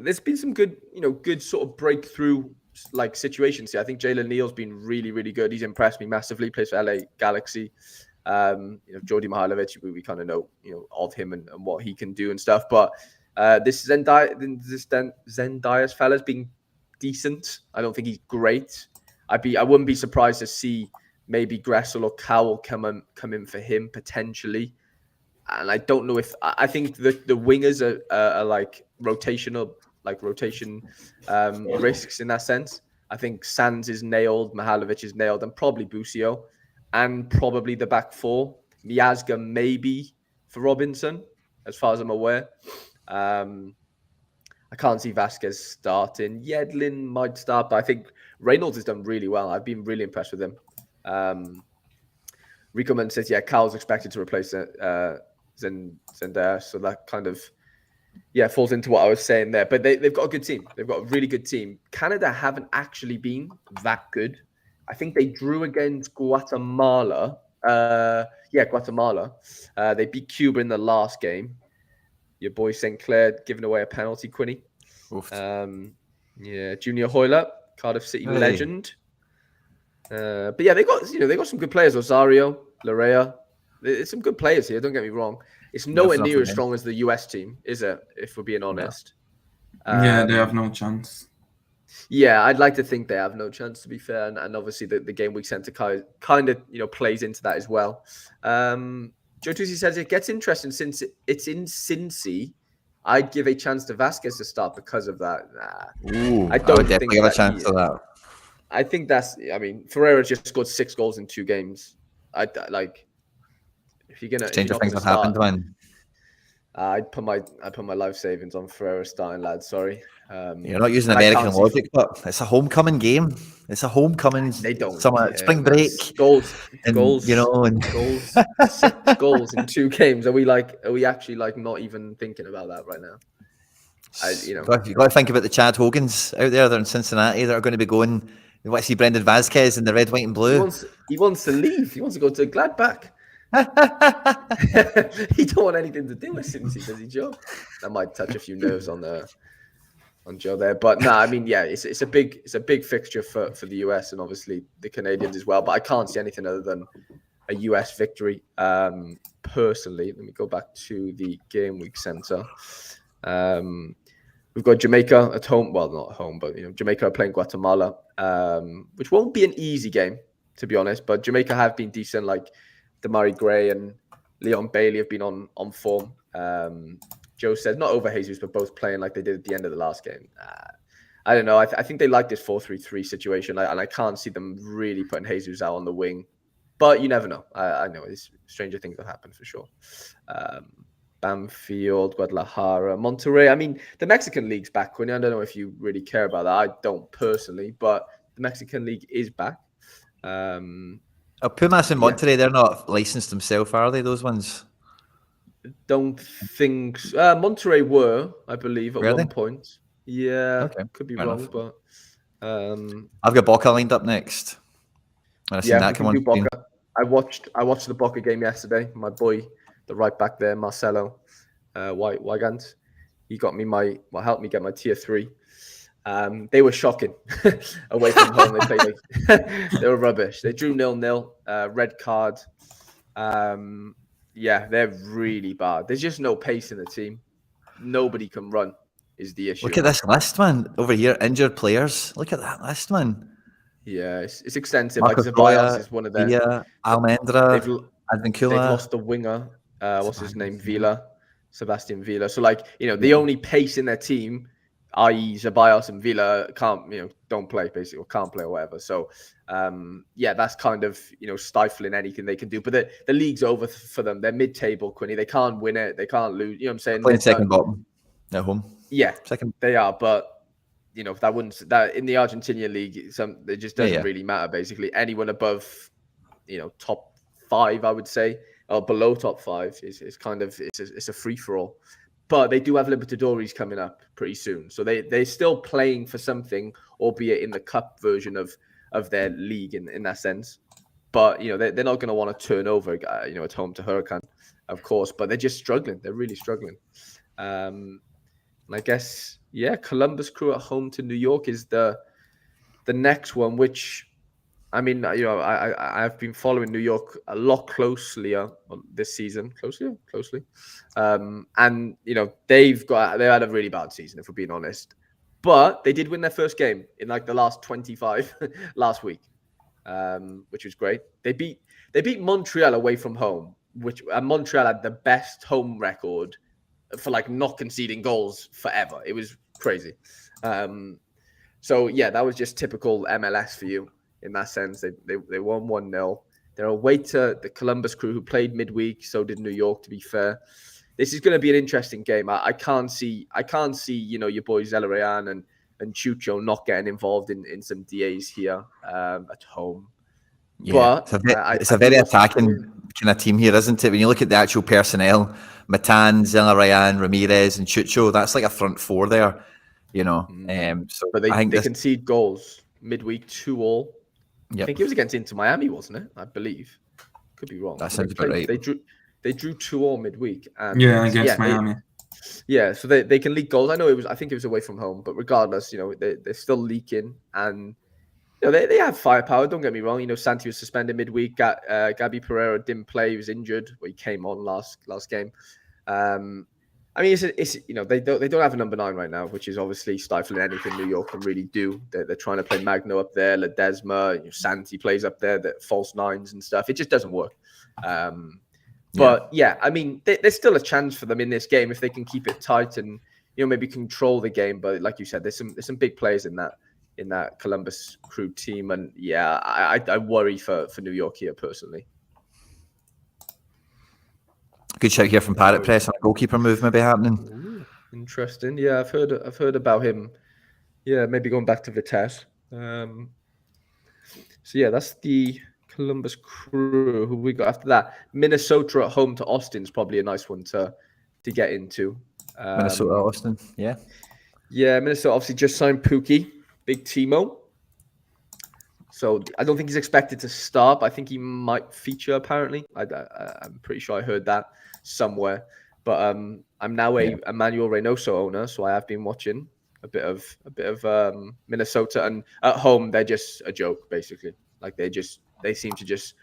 good, good sort of breakthrough like situations here. I think Jalen Neal's been really, really good. He's impressed me massively. Plays for LA Galaxy. Jordi Mihailovic, we kind of know, of him and what he can do and stuff. But this Zendias fella's been decent. I don't think he's great. I wouldn't be surprised to see maybe Gressel or Cowell come in for him potentially. And I don't know if I think the wingers are like rotation risks in that sense. I think Sands is nailed, Mihalovic is nailed, and probably Busio, and probably the back four. Miazga maybe for Robinson, as far as I'm aware. I can't see Vasquez starting. Yedlin might start, but I think Reynolds has done really well. I've been really impressed with him. Ricoman says, Cal's expected to replace Zender, so that kind of falls into what I was saying there. But they've got a good team. They've got a really good team. Canada haven't actually been that good. I think they drew against Guatemala. Guatemala. They beat Cuba in the last game. Your boy St. Clair giving away a penalty, Quinny. Junior Hoyler, Cardiff City legend. But they got some good players. Rosario, Larea. There's some good players here. Don't get me wrong. It's nowhere near as strong as the US team, is it? If we're being honest. They have no chance. Yeah, I'd like to think they have no chance. To be fair, and obviously the game week center kind of plays into that as well. Joe Tusi says it gets interesting since it's in Cincy. I'd give a chance to Vasquez to start because of that. I would definitely give a chance to that. I think Ferreira just scored 6 goals in 2 games. If you're gonna Stranger things have happened, man. I'd put my life savings on Ferreira starting, lads. Sorry. You're not using American logic, but it's a homecoming game. It's a homecoming. They don't. Spring break. Goals. And, goals. Goals. 6 goals in 2 games. Are we actually not even thinking about that right now? You've got to think about the Chad Hogans out there. They're in Cincinnati. That are going to be going. You want to see Brendan Vasquez in the red, white, and blue. He wants to leave. He wants to go to Gladbach. He don't want anything to do with Cincy, does he, Joe? That might touch a few nerves on Joe there, but it's a big fixture for the US and obviously the Canadians as well. But I can't see anything other than a US victory. Personally, let me go back to the game week center. We've got Jamaica at home. Well, not at home, but Jamaica are playing Guatemala, which won't be an easy game to be honest. But Jamaica have been decent, like Damari Gray and Leon Bailey have been on form. Joe says not over Jesus, but both playing like they did at the end of the last game. I don't know. I think they like this 4-3-3 situation, and I can't see them really putting Jesus out on the wing. But you never know. I know stranger things have happened for sure. Banfield, Guadalajara, Monterrey. I mean, the Mexican League's back, Quinny. I don't know if you really care about that. I don't personally, but the Mexican League is back. Pumas and Monterrey, they're not licensed themselves, are they, those ones? Don't think so. Monterrey were, I believe, at one point. Yeah, could be wrong, but I've got Boca lined up next. And I've seen that come on. Boca. I watched the Boca game yesterday. My boy, the right back there, Marcelo Weigand, he helped me get my tier 3. They were shocking away from home. They played they were rubbish. They drew 0-0, red card. They're really bad. There's just no pace in the team. Nobody can run is the issue. Look at this list, man. Over here, injured players. Look at that list, man. Yeah, it's extensive. Marcos like Ceballos is one of them. Yeah, Almendra, Advincula. They've lost the winger. What's his name? Sebastian Villa. So the only pace in their team, i.e. Ceballos and Villa, don't play basically, or can't play or whatever. So that's kind of stifling anything they can do. But the league's over for them. They're mid-table, Quinny. They can't win it. They can't lose. You know what I'm saying? Playing second bottom at home. Yeah, second. They are, but that in the Argentinian league, it just doesn't really matter. Basically, anyone above top 5, I would say, or below top 5 is kind of it's a free for all. But they do have Libertadores coming up pretty soon, so they're still playing for something, albeit in the cup version of their league in that sense. But they're not going to want to turn over at home to Huracan, of course. But they're just struggling. They're really struggling. And I guess Columbus Crew at home to New York is the next one, which I've been following New York a lot closely this season, closely, and they had a really bad season, if we're being honest. But they did win their first game in like the last 25 last week, which was great. They beat Montreal away from home, and Montreal had the best home record for like not conceding goals forever. It was crazy. So yeah, that was just typical MLS for you in that sense. They won 1-0. They're away to the Columbus Crew, who played midweek. So did New York, to be fair. This is going to be an interesting game. I can't see your boys Zelarayan and Chucho not getting involved in some DAs here at home. Yeah, but it's a very attacking kind of team here, isn't it? When you look at the actual personnel, Matan, Zelarayan, Ramirez, and Chucho, that's like a front four there, So but they concede goals midweek 2-2. Yep. I think it was against Inter Miami, wasn't it? I believe. Could be wrong. That sounds about right. They drew 2-2 midweek. And against Miami. So they can leak goals. I think it was away from home, but regardless, they're still leaking, and they have firepower. Don't get me wrong. Santi was suspended midweek. Gabby Pereira didn't play. He was injured. He came on last game. It's they don't have a number 9 right now, which is obviously stifling anything New York can really do. They're trying to play Magno up there, Ledesma, Santi plays up there, the false nines and stuff. It just doesn't work. But there's still a chance for them in this game if they can keep it tight and maybe control the game. But like you said, there's some big players in that Columbus Crew team, and I worry for New York here personally. Good shout here from Parrot Press on a goalkeeper move maybe happening. Ooh, interesting. Yeah, I've heard about him. Yeah, maybe going back to Vitesse. That's the Columbus Crew. Who we got after that? Minnesota at home to Austin is probably a nice one to get into. Minnesota, Austin, yeah. Yeah, Minnesota obviously just signed Pookie, Big Timo. So I don't think he's expected to start, but I think he might feature apparently. I'm pretty sure I heard that somewhere. But I'm now a Emmanuel Reynoso owner, so I have been watching a bit of Minnesota, and at home they're just a joke basically. Like they seem to just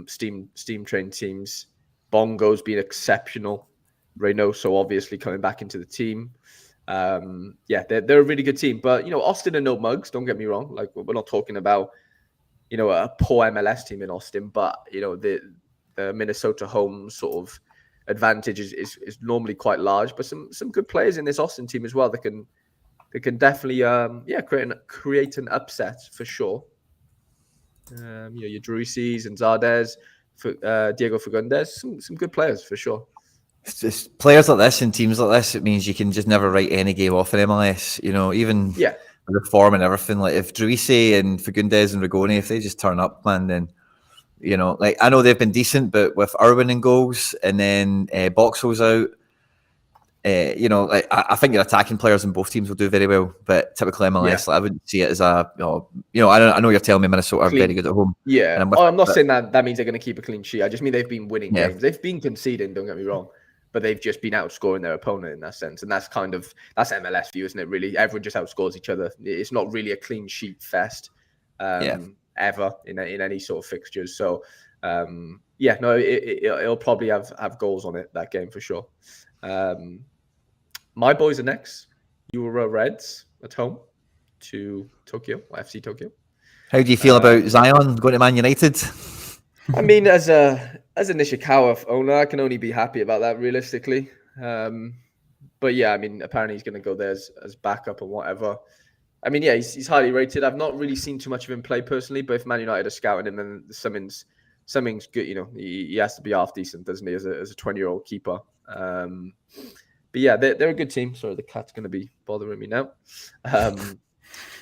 steam train teams. Bongo's been exceptional. Reynoso obviously coming back into the team. They're a really good team, but Austin are no mugs. Don't get me wrong. Like we're not talking about a poor MLS team in Austin, but the Minnesota home sort of advantage is normally quite large. But some good players in this Austin team as well that can definitely create an upset for sure. Your Druises and Zardes, Diego Fagundes, some good players for sure. It's just players like this and teams like this, it means you can just never write any game off in MLS, even the form and everything. Like if Druise and Fagundes and Rigoni, if they just turn up, man, then, I know they've been decent, but with Irwin in goals and then Boxall's out, I think your attacking players in both teams will do very well, but typically MLS, I wouldn't see it as I know you're telling me Minnesota are very good at home. Yeah, I'm not saying that means they're going to keep a clean sheet. I just mean they've been winning games. They've been conceding, don't get me wrong, but they've just been outscoring their opponent in that sense. And that's MLS view, isn't it, really? Everyone just outscores each other. It's not really a clean sheet fest ever in any sort of fixtures. So, it'll probably have goals on it, that game for sure. My boys are next. Your Reds at home to Tokyo, FC Tokyo. How do you feel about Zion going to Man United? I mean, as a Nishikawa owner, I can only be happy about that realistically. But yeah, I mean, apparently he's going to go there as backup and whatever. I mean, yeah, he's highly rated. I've not really seen too much of him play personally, but if Man United are scouting him, then something's good. He has to be half decent, doesn't he, as a 20-year-old keeper? But yeah, they're a good team. Sorry, the cat's going to be bothering me now.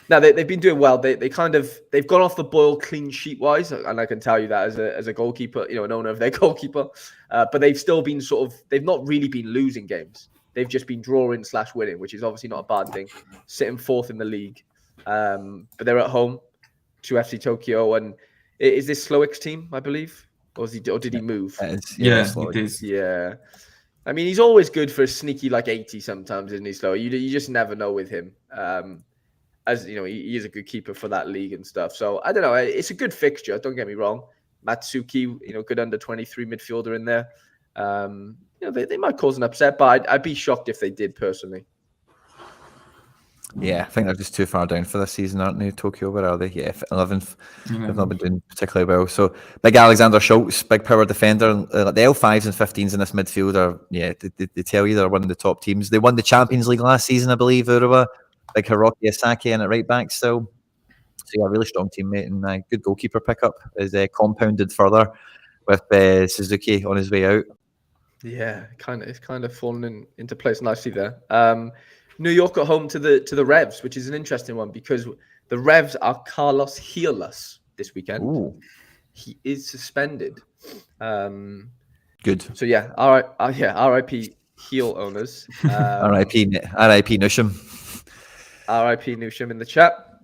Now they've been doing well. They've gone off the boil clean sheet wise, and I can tell you that as a goalkeeper, an owner of their goalkeeper. But they've still been they've not really been losing games. They've just been drawing / winning, which is obviously not a bad thing. Sitting 4th in the league, but they're at home to FC Tokyo, and is this Slowick's team, I believe, or did he move? It is. Yeah. I mean, he's always good for a sneaky 80 sometimes, isn't he, Slow? You just never know with him. As he is a good keeper for that league and stuff. So I don't know. It's a good fixture. Don't get me wrong. Matsuki, good under 23 midfielder in there. They might cause an upset, but I'd be shocked if they did personally. Yeah, I think they're just too far down for this season, aren't they? Tokyo, where are they? Yeah, 11th. They've not been doing particularly well. So big Alexander Schultz, big power defender. The L5s and 15s in this midfield are, they tell you they're one of the top teams. They won the Champions League last season, I believe, Urawa. Big Hiroki Asake in at right back still. So yeah, really strong teammate, and good goalkeeper pickup is compounded further with Suzuki on his way out. Yeah, it's kind of fallen into place nicely there. New York at home to the Revs, which is an interesting one because the Revs are Carlos Healess this weekend. Ooh. He is suspended. Good. So yeah, R.I.P. Heel owners. R.I.P. Nusham. R.I.P. Nusham in the chat.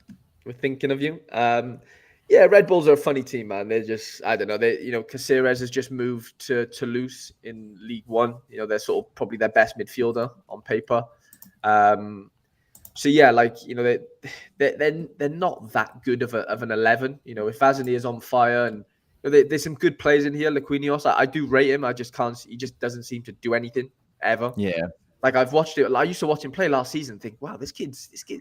We're thinking of you. Yeah, Red Bulls are a funny team, man. They're just, I don't know. Caceres has just moved to Toulouse in League One. They're sort of probably their best midfielder on paper. So yeah, they're not that good of an 11. If Azani is on fire, and there's some good players in here. Laquinios, I do rate him. I just can't. He just doesn't seem to do anything ever. Yeah. Like I've watched it. I used to watch him play last season and think, wow, this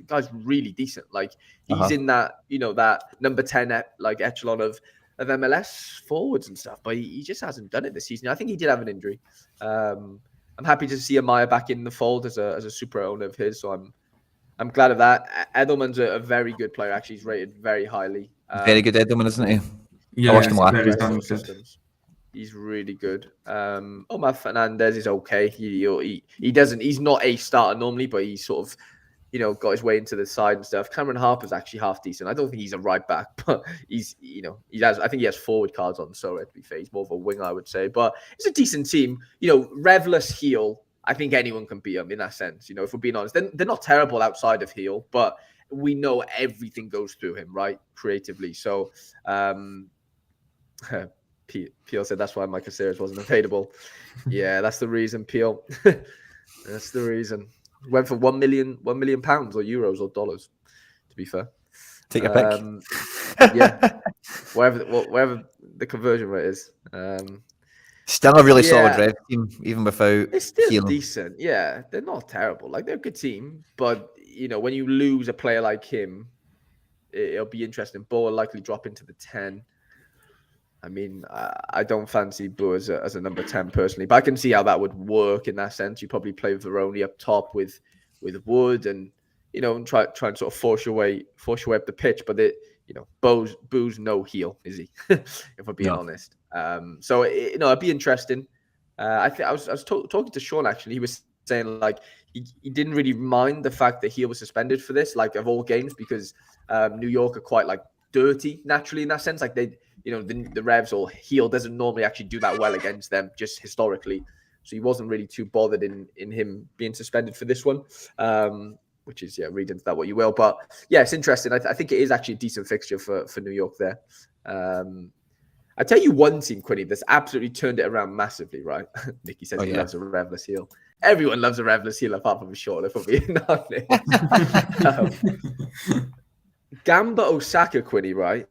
guy's really decent. Like he's in that, that number 10 echelon of MLS forwards and stuff, but he just hasn't done it this season. I think he did have an injury. I'm happy to see Amaya back in the fold as a super owner of his. So I'm glad of that. Edelman's a very good player. Actually, he's rated very highly. Very good Edelman, isn't he? Yeah, I watched him last systems. He's really good. Omar Fernandez is okay. He doesn't. He's not a starter normally, but he's sort of, got his way into the side and stuff. Cameron Harper's actually half decent. I don't think he's a right back, but he's, I think he has forward cards on Sorare, to be fair. He's more of a winger, I would say. But it's a decent team. Revless heel. I think anyone can beat them in that sense. If we're being honest, they're not terrible outside of heel, but we know everything goes through him, right? Creatively. So, Peel said that's why my Caceres wasn't available. Yeah, that's the reason, Peel. That's the reason. Went for £1 million or euros or dollars, to be fair. Take your pick. Yeah. Wherever the conversion rate is. Still a really solid Rev team, even without it's still healing. Decent. Yeah, they're not terrible. They're a good team, but when you lose a player like him, it'll be interesting. Bo will likely drop into the 10. I mean, I don't fancy Boo as a number 10 personally, but I can see how that would work in that sense. You probably play Veroni up top with Wood and and try and sort of force your way up the pitch. But Boo's no heel, is he? If we're being honest. So it'd be interesting. I was talking to Sean actually. He was saying he didn't really mind the fact that Heel was suspended for this, of all games, because New York are quite dirty naturally in that sense. They. The Revs or heel doesn't normally actually do that well against them, just historically. So he wasn't really too bothered in him being suspended for this one, which is, read into that what you will. But yeah, it's interesting. I think it is actually a decent fixture for New York there. I tell you one team, Quinny, that's absolutely turned it around massively, right? Nicky says he loves a Revless heel. Everyone loves a Revless heel apart from Sean, if we're being honest. Gamba Osaka, Quinny, right?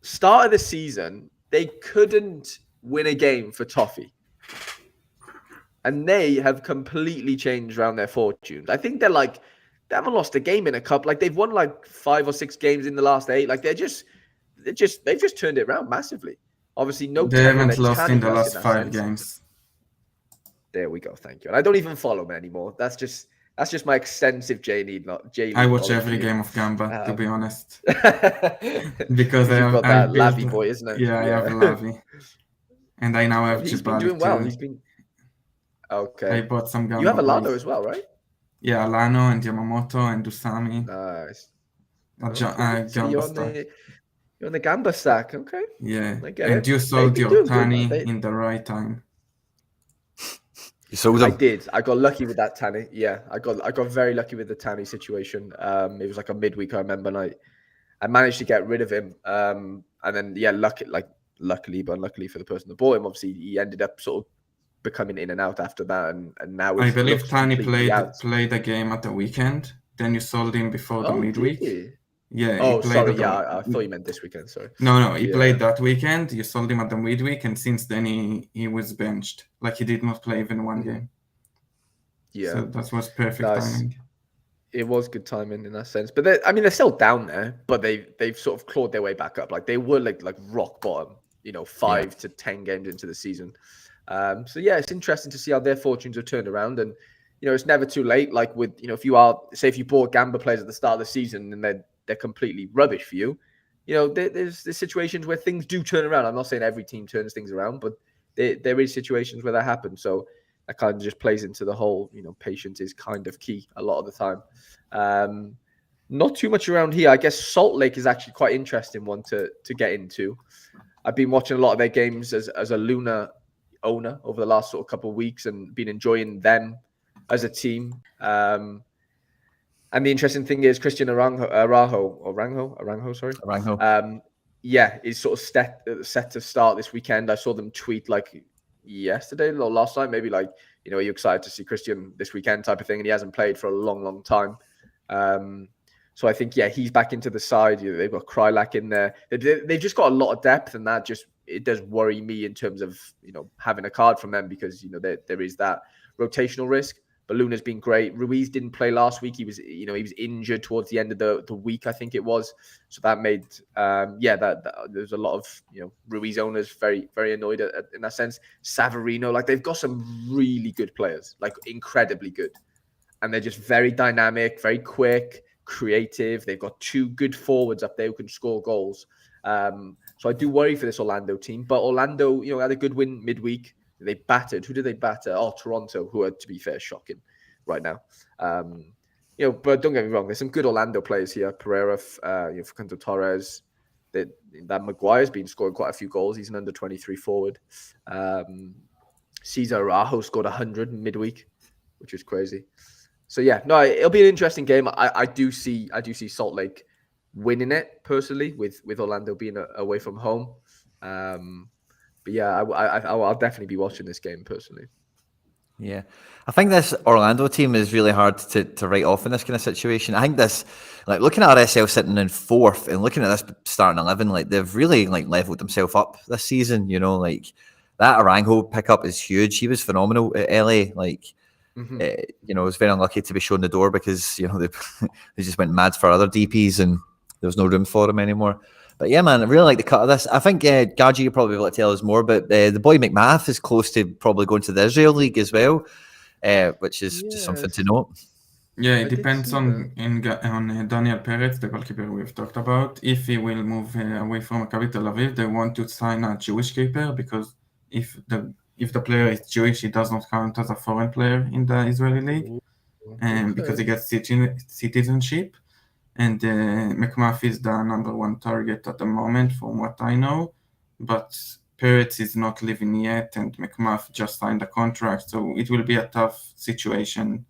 Start of the season, they couldn't win a game for Toffee. And they have completely changed around their fortunes. I think they haven't lost a game in a cup. They've won 5 or 6 games in the last 8. They've just turned it around massively. Obviously, they haven't lost in the last 5 games. There we go. Thank you. And I don't even follow them anymore. That's just my extensive J League. I watch every game of Gamba, to be honest, because you've got that Lavi boy, isn't it? Yeah, I have Lavi, and I now have. He's been doing well. He's been okay. I bought some Gamba. You have Alano as well, right? Yeah, Alano and Yamamoto and Usami. Nice. So you're on the Gamba stack, okay? Yeah, and you sold your Tani in the right time. You sold him. I did. I got lucky with that Tani. Yeah, I got very lucky with the Tani situation. It was a midweek, I remember, and I managed to get rid of him. And then luckily, but unluckily for the person that bought him, obviously he ended up sort of becoming in and out after that, and now I believe Tani played a game at the weekend. Then you sold him before the midweek. Yeah. Oh, sorry. Yeah, I thought you meant this weekend. Sorry. No. He played that weekend. You sold him at the midweek, and since then he was benched. He did not play even one game. Yeah. So that was perfect timing. it was good timing in that sense. But they're still down there, but they've sort of clawed their way back up. Like they were like rock bottom, 5 to 10 games into the season. So yeah, it's interesting to see how their fortunes have turned around. And it's never too late. Like with if you bought Gamba players at the start of the season and they're completely rubbish for you, there's situations where things do turn around. I'm not saying every team turns things around, but there is situations where that happens. So that kind of just plays into the whole, patience is kind of key a lot of the time. Not too much around here. I guess Salt Lake is actually quite interesting one to get into. I've been watching a lot of their games as a Luna owner over the last sort of couple of weeks and been enjoying them as a team. And the interesting thing is Christian Aranjo, is sort of set to start this weekend. I saw them tweet like yesterday or last night, maybe like, are you excited to see Christian this weekend type of thing? And he hasn't played for a long, long time. So I think, he's back into the side. They've got Krylak in there. They've just got a lot of depth, and that it does worry me in terms of, having a card from them because, there is that rotational risk. But Luna's been great. Ruiz didn't play last week. He was injured towards the end of the week, I think it was. So that made, that there's a lot of, Ruiz owners very, very annoyed in that sense. Savarino, like they've got some really good players, like incredibly good. And they're just very dynamic, very quick, creative. They've got 2 good forwards up there who can score goals. So I do worry for this Orlando team. But Orlando, had a good win midweek. They battered. Who did they batter? Oh, Toronto, who are, to be fair, shocking right now. But don't get me wrong. There's some good Orlando players here. Pereira, Facundo Torres. That Maguire's been scoring quite a few goals. He's an under 23 forward. Cesar Araujo scored 100 midweek, which is crazy. So yeah, no, it'll be an interesting game. I do see Salt Lake winning it personally, with Orlando being away from home. But yeah, I'll definitely be watching this game personally. Yeah, I think this Orlando team is really hard to write off in this kind of situation. I think this, like looking at RSL sitting in 4th and looking at this starting 11, like they've really leveled themselves up this season. Like that Aranjo pickup is huge. He was phenomenal at LA. Like, was very unlucky to be shown the door because they just went mad for other DPs and there was no room for him anymore. But yeah, man, I really like the cut of this. I think Garji, you'll probably be able to tell us more, but the boy McMath is close to probably going to the Israel League as well, which is just something to note. Yeah, it depends on Daniel Peretz, the goalkeeper we've talked about. If he will move away from Maccabi Tel Aviv, they want to sign a Jewish keeper because if the player is Jewish, he does not count as a foreign player in the Israeli league, because he gets citizenship. And McMath is the number 1 target at the moment, from what I know. But Peretz is not leaving yet, and McMath just signed a contract, so it will be a tough situation.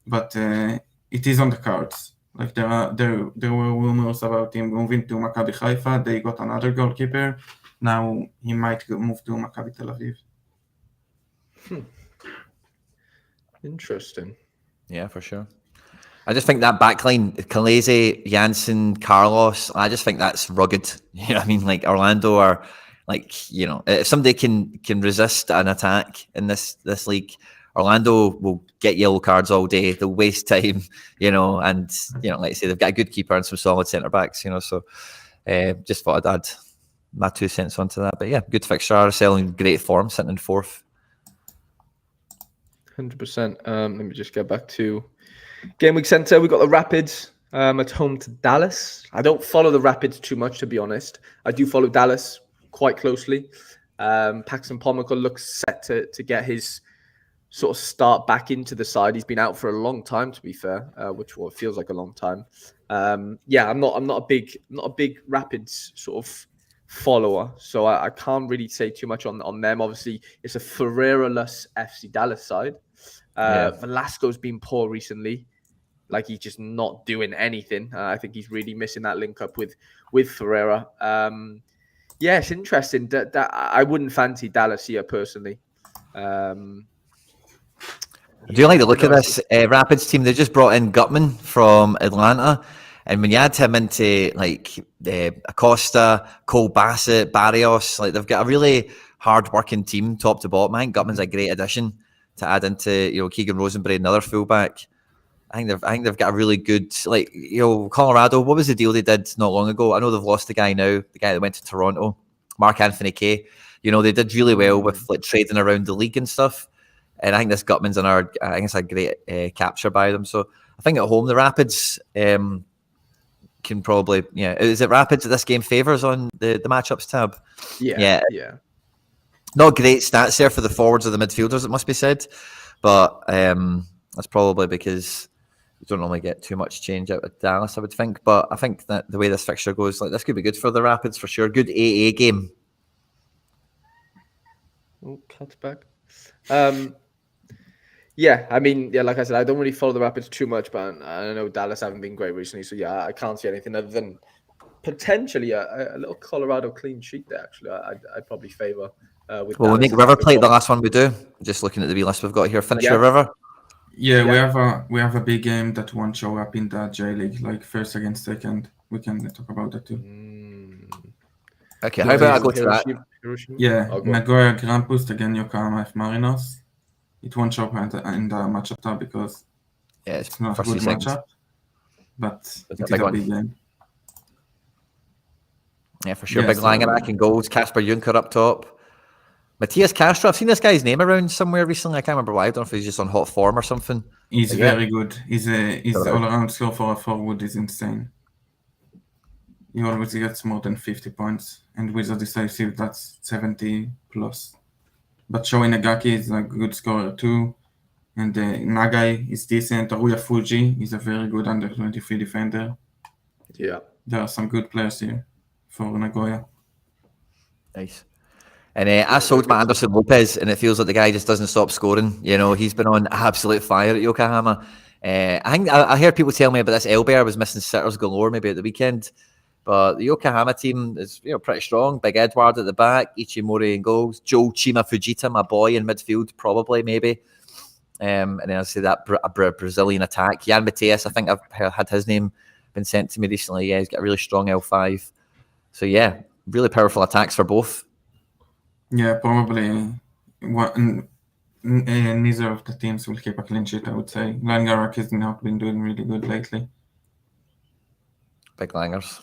But it is on the cards. Like there were rumors about him moving to Maccabi Haifa. They got another goalkeeper. Now he might move to Maccabi Tel Aviv. Interesting. Yeah, for sure. I just think that backline, Kaleze, Janssen, Carlos, I just think that's rugged. You know what I mean? Like Orlando are like, if somebody can resist an attack in this league, Orlando will get yellow cards all day. They'll waste time, and, like I say, they've got a good keeper and some solid centre-backs, so just thought I'd add my 2 cents onto that. But yeah, good fixture. RSL in great form, sitting in 4th. 100%. Let me just get back to Gameweek Center. We've got the Rapids at home to Dallas. I don't follow the Rapids too much, to be honest. I do follow Dallas quite closely. Paxton Pomykal looks set to get his sort of start back into the side. He's been out for a long time, to be fair, which feels like a long time. I'm not a big Rapids sort of follower, so I can't really say too much on them. Obviously, it's a Ferreira-less FC Dallas side. Velasco's been poor recently. Like he's just not doing anything. I think he's really missing that link up with Ferreira. It's interesting that I wouldn't fancy Dallas here personally. I do like the look of this Rapids team. They just brought in Gutman from Atlanta, and when you add him into like Acosta, Cole Bassett, Barrios, like they've got a really hard-working team, top to bottom. I think Gutman's a great addition to add into Keegan Rosenberry, another fullback. I think they've got a really good, like, Colorado. What was the deal they did not long ago? I know they've lost the guy now, the guy that went to Toronto, Mark Anthony Kay. They did really well with like trading around the league and stuff. And I think this Gutman's I think it's a great capture by them. So I think at home the Rapids can probably, is it Rapids that this game favours on the matchups tab? Yeah. Not great stats there for the forwards or the midfielders, it must be said, but that's probably because you don't normally get too much change out of Dallas, I would think. But I think that the way this fixture goes, like, this could be good for the Rapids for sure. Good AA game. Oh, cut back. Yeah, I mean, like I said, I don't really follow the Rapids too much, but I know Dallas haven't been great recently. So yeah, I can't see anything other than potentially a little Colorado clean sheet there. Actually, I'd probably favour. We'll make River play the last one we do. Just looking at the wee list we've got here. Finish your River. Yeah, we have a big game that won't show up in the J League, like first against second. We can talk about that too. Okay, how about I go to that? Yeah, Nagoya Grand Boost against Yokohama F Marinos. It won't show up in the matchup tab because it's not a good matchup, but it is a big game. Yeah, for sure. Big Langerak and goals. Kasper Juncker up top. Matthias Castro, I've seen this guy's name around somewhere recently. I can't remember why. I don't know if he's just on hot form or something. He's very good. His all-around score for a forward is insane. He always gets more than 50 points. And with a decisive, that's 70 plus. But Sho Inagaki is a good scorer too. And Nagai is decent. Aruya Fuji is a very good under 23 defender. Yeah. There are some good players here for Nagoya. Nice. And I sold my Anderson Lopez, and it feels like the guy just doesn't stop scoring. He's been on absolute fire at Yokohama. I think I heard people tell me about this Elbear was missing sitters galore maybe at the weekend. But the Yokohama team is pretty strong. Big Edward at the back, Ichimori in goals, Joe Chima Fujita, my boy, in midfield, probably, maybe. And then I say that Brazilian attack. Jan Mateus, I think I've had his name been sent to me recently. Yeah, he's got a really strong L5. So yeah, really powerful attacks for both. Yeah, probably neither of the teams will keep a clean sheet, I would say. Langerak has not been doing really good lately. Big Langers.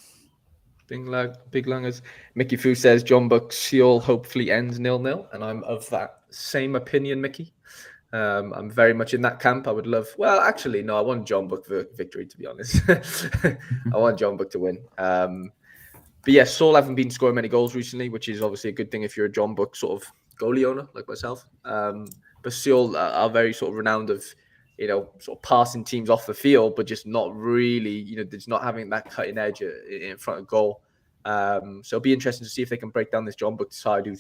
Big Langers. Mickey Fu says John Buck Seoul hopefully ends 0-0, and I'm of that same opinion, Mickey. I'm very much in that camp. I would love. Well, actually, no. I want John Buck victory, to be honest. I want John Buck to win. But yeah, Seoul haven't been scoring many goals recently, which is obviously a good thing if you're a John Buck sort of goalie owner like myself. But Seoul are very sort of renowned of, sort of passing teams off the field, but just not really, just not having that cutting edge in front of goal. So it'll be interesting to see if they can break down this John Buck side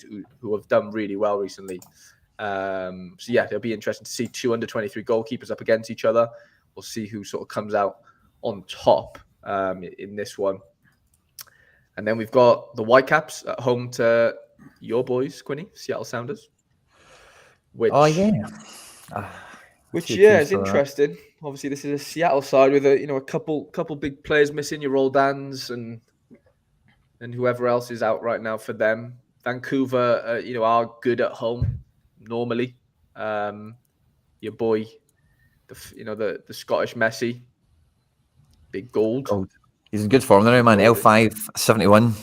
who have done really well recently. So yeah, it'll be interesting to see two under 23 goalkeepers up against each other. We'll see who sort of comes out on top in this one. And then we've got the Whitecaps at home to your boys, Quinny, Seattle Sounders. Which is interesting. Obviously, this is a Seattle side with a couple big players missing. Your Roldans and whoever else is out right now for them. Vancouver, are good at home normally. Your boy, the Scottish Messi, big gold. He's in good form now, man. L5 71.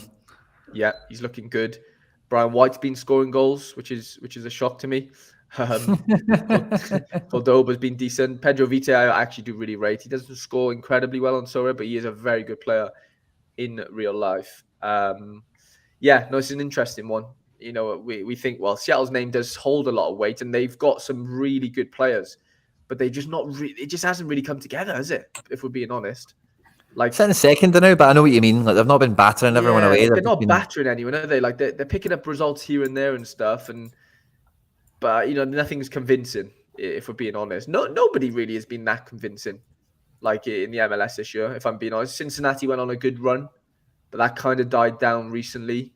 Yeah, he's looking good. Brian White's been scoring goals, which is a shock to me. Cordoba's been decent. Pedro Vite, I actually do really rate. He doesn't score incredibly well on Sorare, but he is a very good player in real life. It's an interesting one. We think, well, Seattle's name does hold a lot of weight, and they've got some really good players, but they just not really. It just hasn't really come together, has it? If we're being honest. Like sitting second now, but I know what you mean. Like they've not been battering everyone away. They're not battering anyone, are they? Like they're picking up results here and there and stuff, but nothing's convincing. If we're being honest, nobody really has been that convincing. Like in the MLS this year, if I'm being honest, Cincinnati went on a good run, but that kind of died down recently.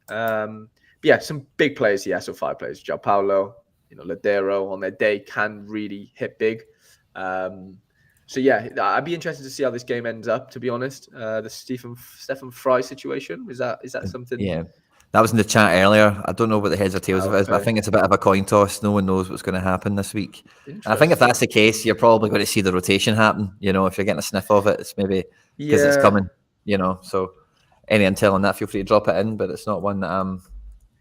Some big players here. So 5 players: João Paulo, Ladero on their day can really hit big. So yeah, I'd be interested to see how this game ends up. To be honest, the Stephen Fry situation is that something? Yeah, That was in the chat earlier. I don't know what the heads or tails of it is, but I Okay. think it's a bit of a coin toss. No one knows what's going to happen this week. And I think if that's the case, you're probably going to see the rotation happen. You know, if you're getting a sniff of it, it's maybe because it's coming. You know, so any intel on that, feel free to drop it in. But it's not one that I'm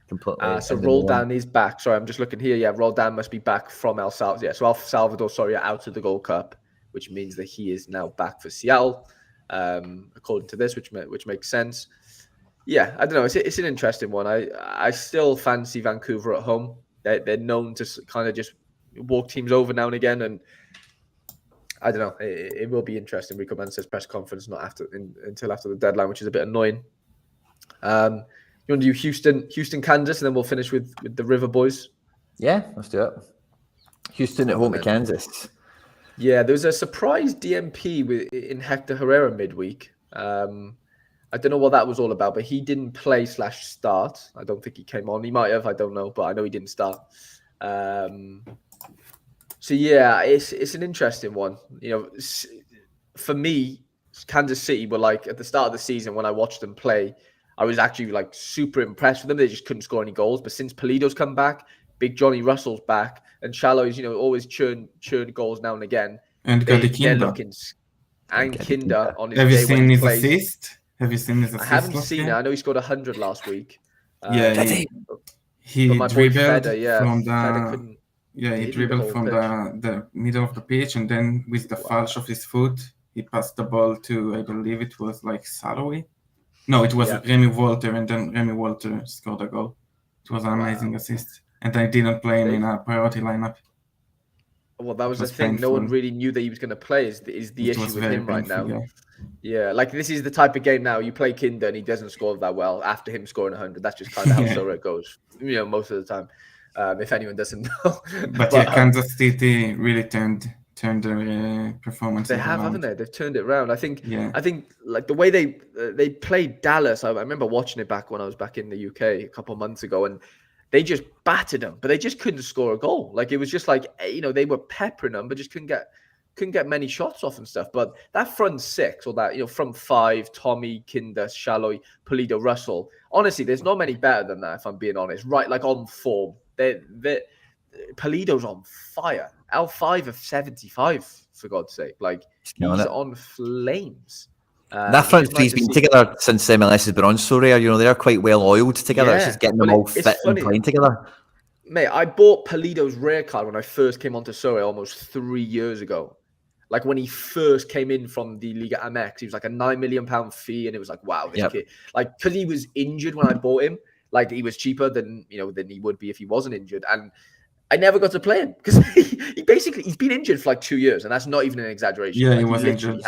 completely. So Roldan is back. Sorry, I'm just looking here. Yeah, Roldan must be back from El Salvador. Yeah, so El Salvador, sorry, out of the Gold Cup, which means that he is now back for Seattle, according to this, which makes sense. Yeah, I don't know. It's an interesting one. I still fancy Vancouver at home. They're known to kind of just walk teams over now and again, and I don't know. It will be interesting. Rico Mance's press conference not until after the deadline, which is a bit annoying. You want to do Houston, Kansas, and then we'll finish with the River Boys. Yeah, let's do it. Houston at home to Kansas. Yeah, there was a surprise DMP in Hector Herrera midweek. I don't know what that was all about, but he didn't play / start. I don't think he came on. He might have. I don't know, but I know he didn't start. So yeah, it's an interesting one. You know, for me, Kansas City were like at the start of the season when I watched them play, I was actually like super impressed with them. They just couldn't score any goals. But since Pulido's come back, Big Johnny Russell's back, and Shallows, always churn goals now and again. And they're Kinda. looking, and Kinda on his Have you day when seen he his plays. assist? Have you seen his assist? I haven't seen it. I know he scored 100 last week. Yeah, he but my boy dribbled Feder, from Feder couldn't. he dribbled from the middle of the pitch, and then with the falch of his foot, he passed the ball to, I believe it was like Saroui. No, it was Remy Walter, and then Remy Walter scored a goal. It was an amazing assist, and I didn't play him in a priority lineup. Well, that was the thing. Painful. No one really knew that he was going to play. Is the issue with him right now? Yeah, like this is the type of game now. You play Kinder and he doesn't score that well after him scoring 100. That's just kind of how Sorare goes. Most of the time, if anyone doesn't know. But Kansas City really turned their performance. They have, haven't they? They've turned it around. I think like the way they played Dallas. I remember watching it back when I was back in the UK a couple of months ago, and they just battered them, but they just couldn't score a goal. Like it was just like they were peppering them, but just couldn't get many shots off and stuff. But that front six, or that front five, Tommy, Kinder, Shalloy, Pulido, Russell. Honestly, there's not many better than that. If I'm being honest, right? Like on form, Pulido's on fire. L5 of 75, for God's sake. Like he's on flames. That front three's been together since MLS has been on Sorare. They're quite well oiled together. It's just getting them all fit and playing together. Mate, I bought Pulido's rare card when I first came onto Sorare almost 3 years ago. Like when he first came in from the Liga MX, he was like a £9 million fee, and it was like, wow, this kid. Like because he was injured when I bought him, like he was cheaper than than he would be if he wasn't injured, and I never got to play him because he's been injured for like 2 years, and that's not even an exaggration. Yeah, like, he was injured.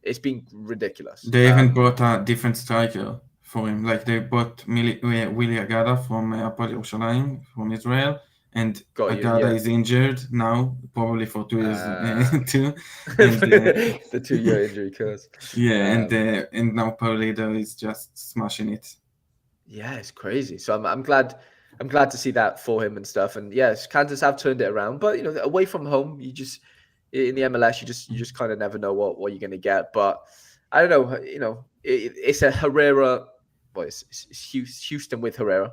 It's been ridiculous. They even bought a different striker for him. Like they bought Willy Agada from Hapoel Yerushalayim from Israel, and Agada is injured now, probably for 2 years too. And, the 2-year injury curse. Yeah, and now Pulido is just smashing it. Yeah, it's crazy. So I'm glad to see that for him and stuff. And yes, Kansas have turned it around, but away from home, you just in the MLS, you just kind of never know what you're going to get. But I don't know. It's a Herrera. Well, it's Houston with Herrera,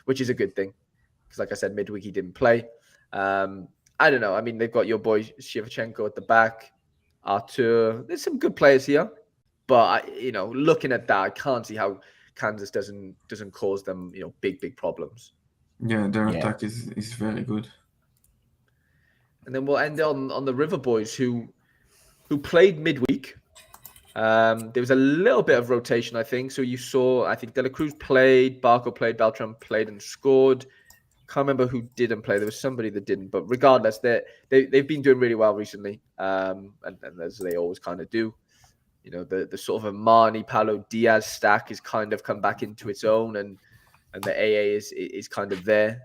which is a good thing because, like I said, midweek he didn't play. I don't know. I mean, they've got your boy Shevchenko at the back, Artur. There's some good players here, but looking at that, I can't see how Kansas doesn't cause them big problems. Yeah, their attack is very good. And then we'll end on the River Boys who played midweek. There was a little bit of rotation, I think. So you saw, I think De La Cruz played, Barco played, Beltran played and scored. Can't remember who didn't play. There was somebody that didn't. But regardless, they've been doing really well recently, and as they always kind of do. The sort of Amani, Paulo Diaz stack has kind of come back into its own, and the AA is kind of there.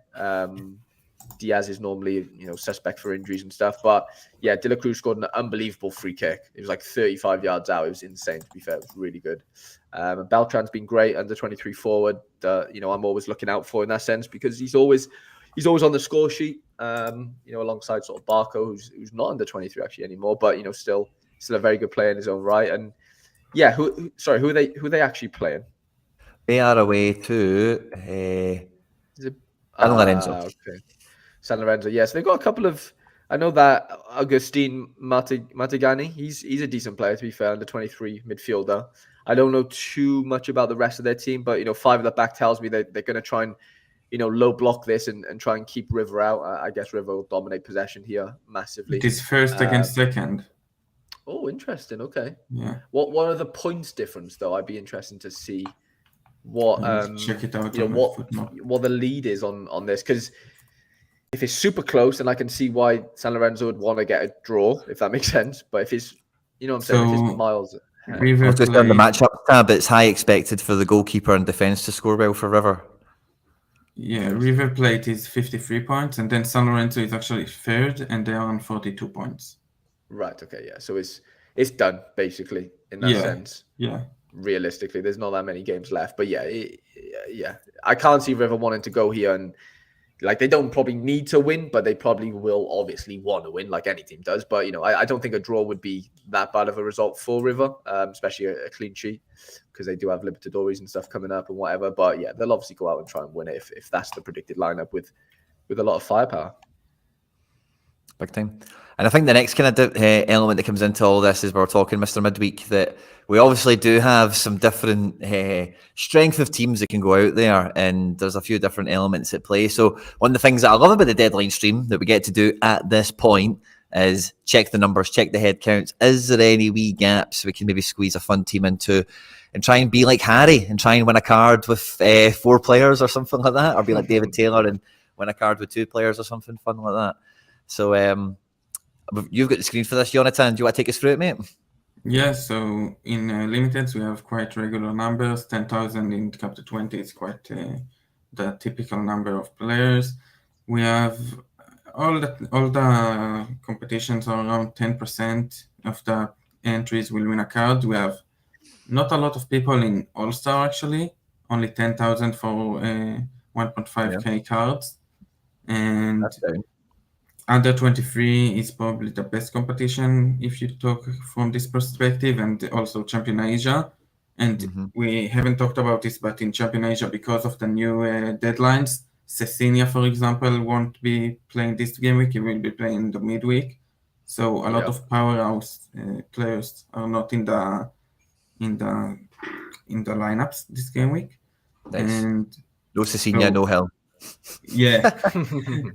Diaz is normally, suspect for injuries and stuff. But yeah, De La Cruz scored an unbelievable free kick. It was like 35 yards out. It was insane, to be fair. It was really good. And Beltran's been great, under 23 forward. I'm always looking out for in that sense because he's always on the score sheet. Alongside sort of Barco, who's not under 23 actually anymore, but still a very good player in his own right. And yeah, who are they actually playing? They are away to Is it? San Lorenzo. Okay. San Lorenzo. Yes, they've got a couple of. I know that Agustin Matigani. He's a decent player, to be fair, under 23 midfielder. I don't know too much about the rest of their team, but 5 at the back tells me they're going to try and low block this and try and keep River out. I guess River will dominate possession here massively. It is first against second. Oh, interesting. Okay. Yeah. What are the points difference though? I'd be interested to see what check it out. What the lead is on this, because if it's super close, then I can see why San Lorenzo would want to get a draw, if that makes sense. But if it's if it's miles. River just on the matchup tab, it's high expected for the goalkeeper and defence to score well for River. Yeah, River Plate is 53 points, and then San Lorenzo is actually third, and they are on 42 points. Right. Okay. Yeah. So it's done basically in that sense. Yeah. Realistically, there's not that many games left, but yeah, I can't see River wanting to go here and they don't probably need to win, but they probably will obviously want to win, like any team does. But I don't think a draw would be that bad of a result for River, especially a clean sheet, because they do have Libertadores and stuff coming up and whatever. But yeah, they'll obviously go out and try and win it if that's the predicted lineup with a lot of firepower. Big time. And I think the next kind of element that comes into all this is we're talking, Mr. Midweek, that we obviously do have some different strength of teams that can go out there, and there's a few different elements at play. So one of the things that I love about the deadline stream that we get to do at this point is check the numbers, check the head counts. Is there any wee gaps we can maybe squeeze a fun team into and try and be like Harry and try and win a card with 4 players or something like that, or be like David Taylor and win a card with 2 players or something fun like that. So you've got the screen for this, Yehonatan. Do you want to take us through it, mate? Yeah, so in limiteds, we have quite regular numbers. 10,000 in cap to 20 is quite the typical number of players. We have all the competitions are around 10% of the entries will win a card. We have not a lot of people in All-Star, actually. Only 10,000 for 1.5k cards. And under 23 is probably the best competition if you talk from this perspective, and also Champion Asia. And we haven't talked about this, but in Champion Asia, because of the new deadlines, Cecilia, for example, won't be playing this game week. He will be playing the midweek. So a lot of powerhouse players are not in the lineups this game week. Nice. And no Cecilia, no hell. Yeah,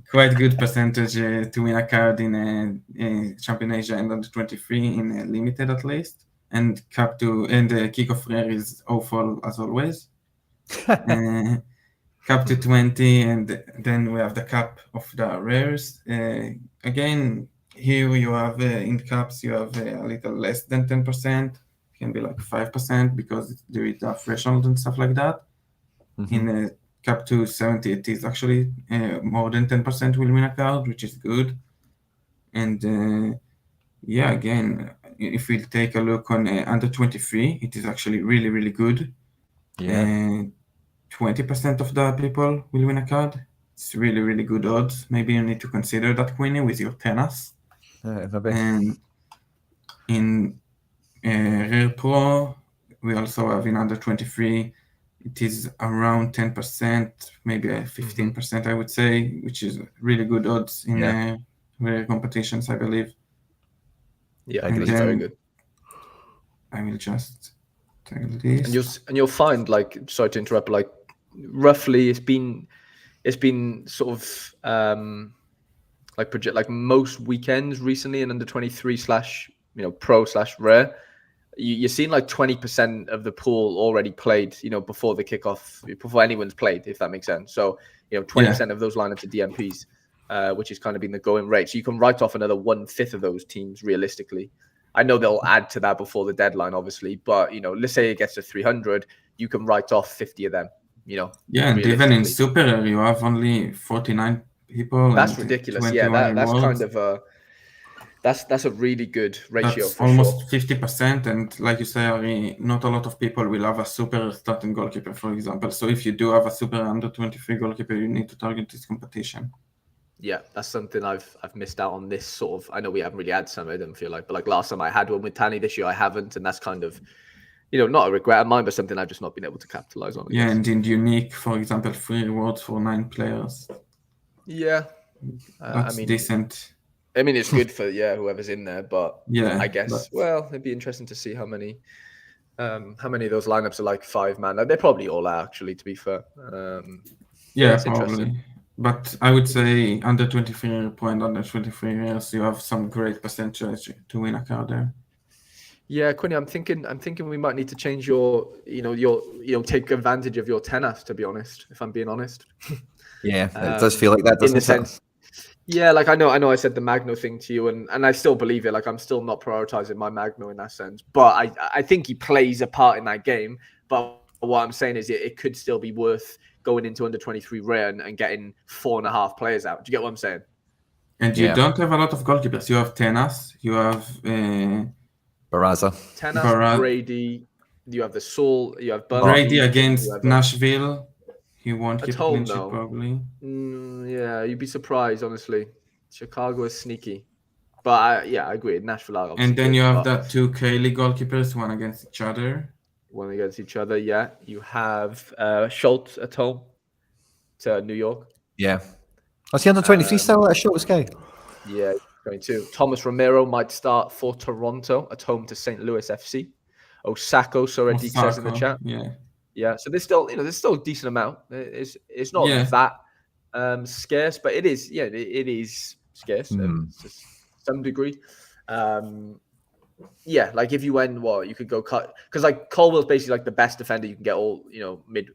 quite good percentage to win a card in Champion Asia and under 23 in limited at least. And cap to and the kickoff rare is awful as always. Cap to 20, and then we have the cap of the rares. Again, here you have in caps you have a little less than 10%. It can be like 5% because there is a threshold and stuff like that. In cap to 70, it is actually more than 10% will win a card, which is good. And again, if we take a look on under 23, it is actually really, really good. 20% of the people will win a card. It's really, really good odds. Maybe you need to consider that, Quinny, with your tennis. And in Rare Pro, we also have in under 23, it is around 10%, maybe 15%, I would say, which is really good odds in rare competitions, I believe. Yeah, I think it's very good. I will just tell this. And you'll find, like, sorry to interrupt, like roughly it's been sort of like most weekends recently in under 23 / pro / rare. You're seeing like 20% of the pool already played, before the kickoff, before anyone's played, if that makes sense. So, 20% of those lineups are DMPs, which has kind of been the going rate. So you can write off another 1/5 of those teams realistically. I know they'll add to that before the deadline, obviously, but let's say it gets to 300, you can write off 50 of them. Yeah, and even in Super Rare, you have only 49 people. That's ridiculous. Yeah, that's kind of that's a really good ratio. That's almost 50%, and like you say, Ari, not a lot of people will have a super starting goalkeeper, for example. So if you do have a super under 23 goalkeeper, you need to target this competition. Yeah, that's something I've missed out on this sort of. I know we haven't really had some of them, feel like, but like last time I had one with Tani, this year I haven't, and that's kind of not a regret of mine, but something I've just not been able to capitalize on. Yeah, and in unique, for example, 3 rewards for 9 players. Yeah, That's decent. I mean, it's good for whoever's in there, but yeah, I guess it'd be interesting to see how many of those lineups are like 5-man. They probably all are, actually, to be fair. It's probably. But I would say under 23 point, under 23 years, you have some great percentage to win a card there. Yeah, Quinny, I'm thinking we might need to change your take advantage of your tennis, to be honest, if I'm being honest. Yeah, it does feel like that, doesn't it? In the sense, yeah, like I know I said the Magno thing to you, and I still believe it. Like, I'm still not prioritizing my Magno in that sense, but I think he plays a part in that game. But what I'm saying is it could still be worth going into under 23 rare and getting 4.5 players out. Do you get what I'm saying? And you don't have a lot of goalkeepers. You have Tenas, you have Baraza, Tenas, Brady. You have the Soul. You have Brady against Nashville. He won't keep home, clean sheet, probably. Yeah, you'd be surprised, honestly. Chicago is sneaky. But I agree. Nashville are obviously and then good, you have that 2 K-League goalkeepers, one against each other. Yeah. You have Schultz at home to New York. Yeah. Was he under 23 still at Schultz guy? Yeah, 22. Thomas Romero might start for Toronto at home to St. Louis FC. Osako, Soradik says in the chat. Yeah. So there's still a decent amount. It's not that scarce, but it is. Yeah, it is scarce to some degree. Like if you went, you could go cut, because like Colwell's basically like the best defender you can get all mid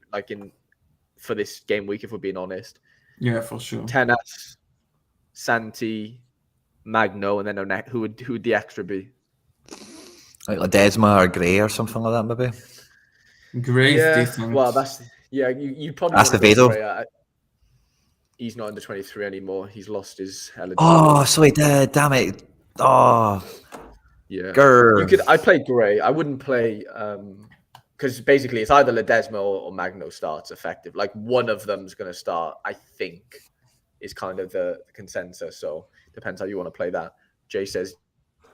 for this game week, if we're being honest. Yeah, for sure. Tenas, Santi, Magno, and then who would the extra be? Like Ledesma or Gray or something like that, maybe. Gray's decent. Well, that's you probably. That's Acevedo. He's not under 23 anymore. He's lost his eligibility. Oh, so he did. Damn it. Oh. Yeah. Grr. I play Gray. I wouldn't play because basically it's either Ledesma or Magno starts effective. Like one of them's going to start, I think, is kind of the consensus. So depends how you want to play that. Jay says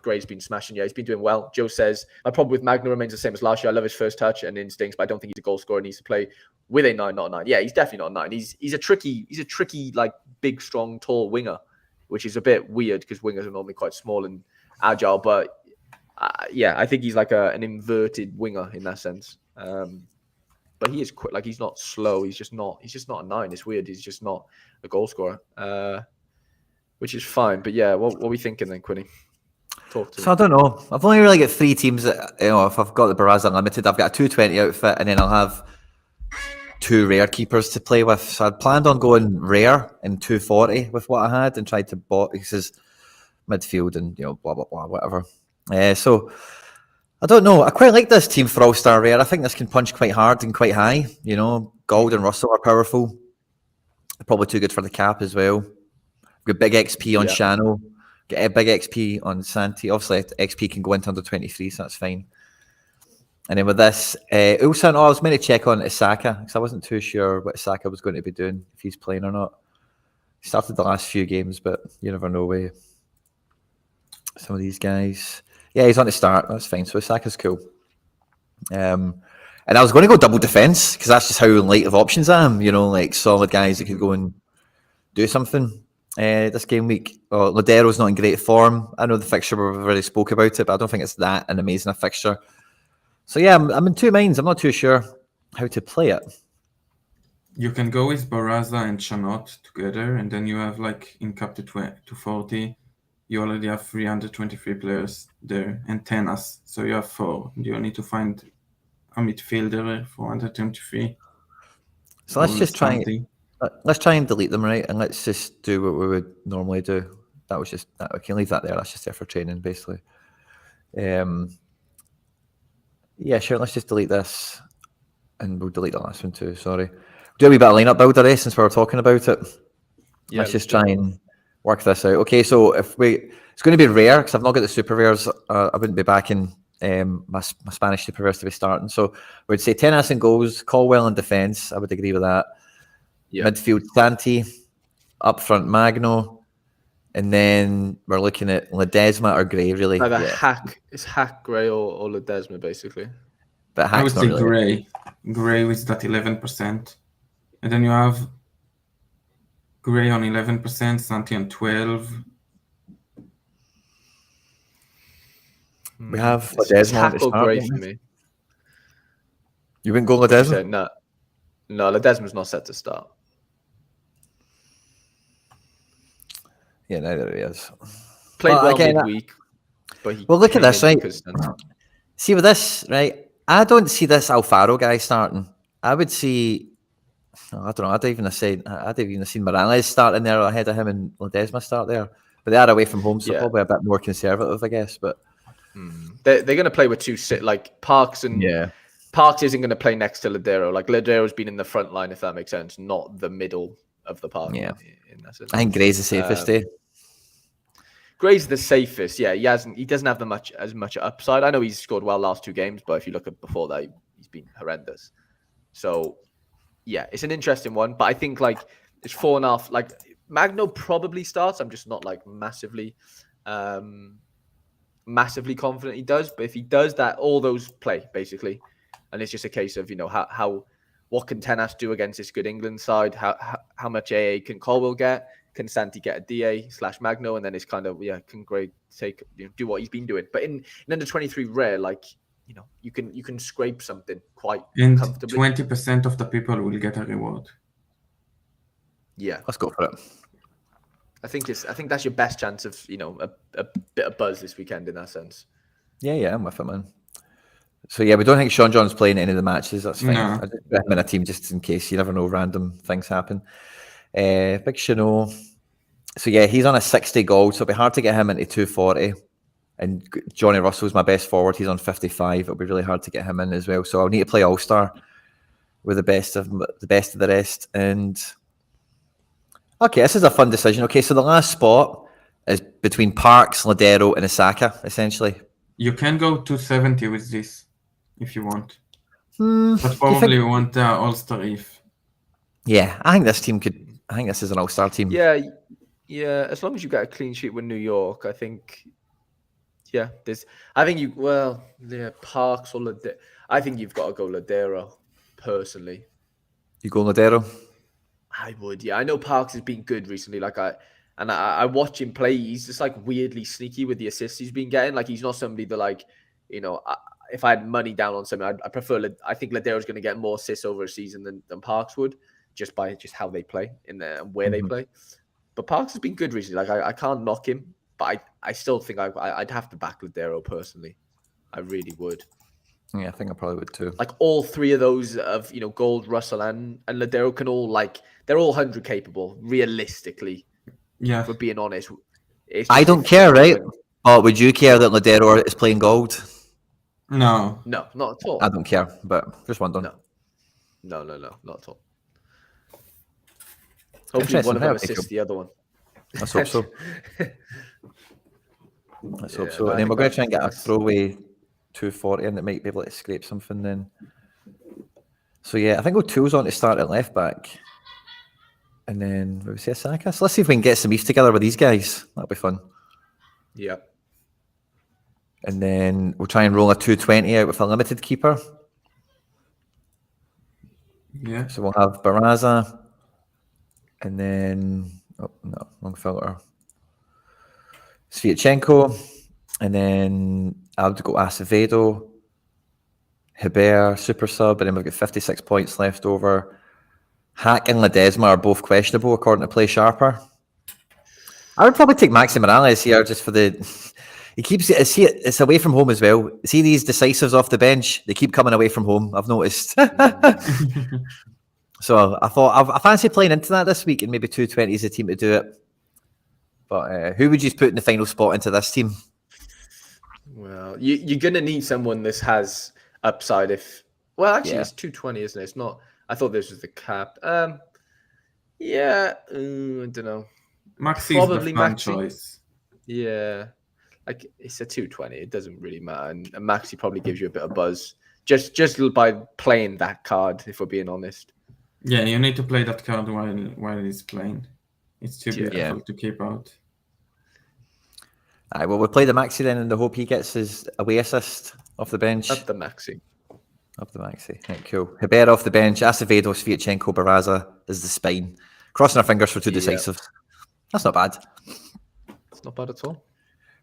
Gray's been smashing. Yeah, he's been doing well. Joe says my problem with Magno remains the same as last year. I love his first touch and instincts, but I don't think he's a goal scorer. He needs to play with a 9, not a 9. Yeah, he's definitely not a 9. He's a tricky like big, strong, tall winger, which is a bit weird because wingers are normally quite small and agile. But I think he's like an inverted winger in that sense. But he is quick. Like he's not slow. He's just not a 9. It's weird. He's just not a goal scorer, which is fine. But yeah, what are we thinking then, Quinny? So I don't know. I've only really got 3 teams that, if I've got the Baraza Unlimited, I've got a 220 outfit, and then I'll have 2 rare keepers to play with. So I'd planned on going rare and 240 with what I had and tried to bot because midfield and blah blah blah whatever. So I don't know. I quite like this team for All-Star Rare. I think this can punch quite hard and quite high. Gold and Russell are powerful. They're probably too good for the cap as well. We've got big XP on Shano. Get a big XP on Santi. Obviously, XP can go into under 23, so that's fine. And then with this, Ulsan, I was meant to check on Isaka because I wasn't too sure what Isaka was going to be doing, if he's playing or not. He started the last few games, but you never know with some of these guys. Yeah, he's on the start. That's fine. So Isaka's cool. And I was going to go double defense because that's just how light of options I am. Like solid guys that could go and do something. This game week, Lodero's not in great form. I know the fixture we've already spoke about it, but I don't think it's that an amazing a fixture. So yeah, I'm in 2 minds. I'm not too sure how to play it. You can go with Baraza and Chanot together, and then you have like in cap to 40. You already have 323 players there and 10 us. So you have 4. You need to find a midfielder for under 23. So let's try and delete them, right? And let's just do what we would normally do. That was just that. We can leave that there. That's just there for training, basically. Yeah, sure. Let's just delete this, and we'll delete the last one too. Sorry. Do a wee bit of lineup builder since we were talking about it. Yeah, let's just try and work this out. Okay, so it's going to be rare because I've not got the super rares. I wouldn't be backing my Spanish super rares to be starting. So we'd say Tenas in goals, Colwell in defence. I would agree with that. Yeah. Midfield Santi, up front Magno, and then we're looking at Ledesma or Gray. Really, Hack, it's Hack, Gray, or Ledesma basically. But I would Hack's not say really. Gray. Gray with that 11%. And then you have Gray on 11%, Santi on 12. We have It's Ledesma Hack to or start. Gray don't for we? me. You wouldn't go What you Ledesma? said? No, Ledesma's not set to start. Yeah, neither he is. Played well again, midweek, but he look at came this, in right? because See with this, right? I don't see this Alfaro guy starting. I would see. I don't know. I'd even have seen Morales starting there ahead of him and Ledesma start there. But they are away from home, so Yeah. probably a bit more conservative, I guess. But they're going to play with two like Parks and Parks isn't going to play next to Ladero. Like Ladero's been in the front line, if that makes sense, not the middle of the park. Yeah, in that sense. I think Gray's the safest. Gray's the safest. Yeah, he doesn't have as much upside. I know he's scored well last 2 games, but if you look at before that, he's been horrendous. So yeah, it's an interesting one. But I think like it's 4.5. Like Magno probably starts. I'm just not like massively confident he does. But if he does that, all those play basically, and it's just a case of what can Tenas do against this good England side? How much AA can Colwell get? Can Santi get a DA/Magno? And then it's kind of, can Gray do what he's been doing? But in under 23 rare, like, you can scrape something quite comfortably. 20% of the people will get a reward. Yeah. Let's go for it. I think that's your best chance of, a bit of buzz this weekend in that sense. Yeah, I'm with it, man. So yeah, we don't think Sean John's playing any of the matches. That's fine. No. I just put him in a team just in case. You never know, random things happen. Big Chanot. So yeah, he's on a 60 goal, so it'll be hard to get him into 240. And Johnny Russell's my best forward. He's on 55. It'll be really hard to get him in as well. So I'll need to play All-Star with the best of the rest. And okay, this is a fun decision. Okay, so the last spot is between Parks, Ladero, and Isaka, essentially. You can go 270 with this if you want. But probably you want All-Star if. Yeah, I think this team could. I think this is an All-Star team. Yeah. As long as you get a clean sheet with New York, I think. Yeah, Parks or Ladero. I think you've got to go Ladero, personally. You go Ladero? I would, yeah. I know Parks has been good recently. Like I watch him play. He's just like weirdly sneaky with the assists he's been getting. Like he's not somebody that like, if I had money down on something, I prefer. I think Ladero's going to get more assists over a season than Parks would, just by how they play and where they play. But Parks has been good recently. Like I can't knock him, but I still think I'd have to back Ladero personally. I really would. Yeah, I think I probably would too. Like all 3 of those of Gold, Russell, and Ladero can all they're all 100 capable realistically. Yeah, for being honest, I don't care, right? But would you care that Ladero is playing gold? No, not at all. I don't care, but just wondering. No, not at all. Hopefully, one of them assists the other one. Let's hope so. Let's hope so. And then we're going to try and get a throwaway 240 in that might be able to scrape something then. So yeah, I think we'll tools on to start at left back. And then we say Saka. So let's see if we can get some East together with these guys. That'll be fun. Yeah. And then we'll try and roll a 220 out with a limited keeper. Yeah. So we'll have Baraza. And then wrong filter. Sviatchenko. And then I'll go Acevedo, Hebert, super sub, and then we've got 56 points left over. Hack and Ledesma are both questionable according to Play Sharper. I would probably take Maxi Morales here just for the. He keeps it. It's away from home as well. See these decisives off the bench? They keep coming away from home. I've noticed. So I thought I fancy playing into that this week, and maybe 220 is the team to do it. But who would you put in the final spot into this team? Well, you're gonna need someone that has upside. It's 220, isn't it? It's not. I thought this was the cap. I don't know. Maxi is the fun choice. Yeah, like it's a 220. It doesn't really matter, and Maxi probably gives you a bit of buzz just by playing that card. If we're being honest. Yeah, you need to play that card while he's playing. It's too beautiful to keep out. Well, we'll play the Maxi then in the hope he gets his away assist off the bench. Up the Maxi. Up the maxi. Right, cool. Hebert off the bench. Acevedo, Sviatchenko, Baraza is the spine. Crossing our fingers for 2 decisives. That's not bad. It's not bad at all.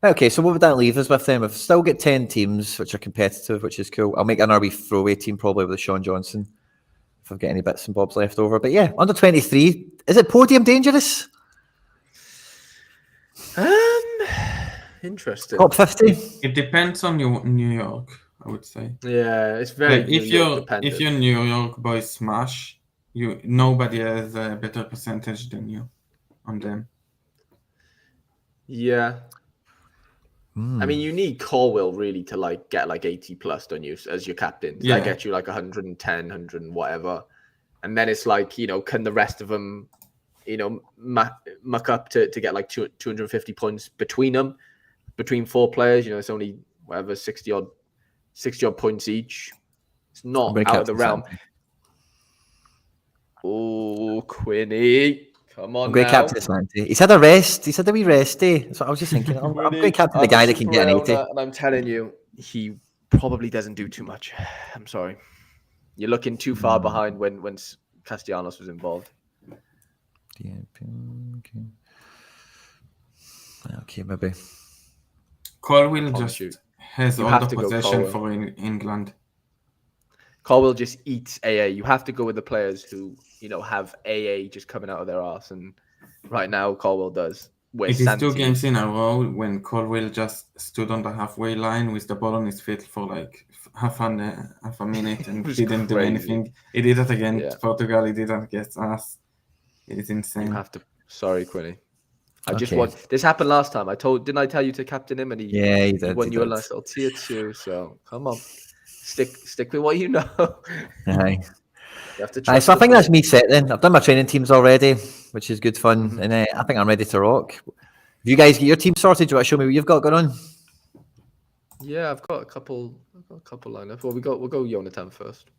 Okay, so what would that leave us with then? We've still got 10 teams which are competitive, which is cool. I'll make another wee throwaway team probably with Sean Johnson if I've got any bits and bobs left over. But yeah, under 23, is it podium dangerous? Interesting. Top 50? It depends on your New York, I would say. Yeah, it's very New York dependent. If your New York boys smash, nobody has a better percentage than you on them. Yeah. I mean, you need Colwill really to like get like 80 plus, don't you, as your captain? Yeah. That gets you like 110, 100 and whatever. And then it's like, you know, can the rest of them, you know, muck up to get like 250 points between them, between 4 players? You know, it's only whatever 60 odd points each. It's not out of the realm. Oh, Quinny. Come on, great captain Santi. He's had a rest. He's had a wee rest day. That's what I was just thinking. I'm great captain, the guy that can get an 80. And I'm telling you, he probably doesn't do too much. I'm sorry. You're looking too far behind when Castellanos was involved. Okay, maybe. Colwill just has all the possession for England. Colwill just eats AA. You have to go with the players who, you know, have AA just coming out of their arse. And right now, Colwill does. It is 2 games in a row when Colwill just stood on the halfway line with the ball on his feet for like half a minute and didn't do anything. He did it against Portugal. He did it against us. It is insane. You have to. Sorry, Quinny. I just want. This happened last time. Didn't I tell you to captain him? And he did. He won you a nice little tier 2. So come on. Stick with what you know. Aye. So I think that's me set then. I've done my training teams already, which is good fun, and I think I'm ready to rock. If you guys get your team sorted, do you want to show me what you've got going on? Yeah, I've got a couple lined up. Well, we'll go Yehonatan first.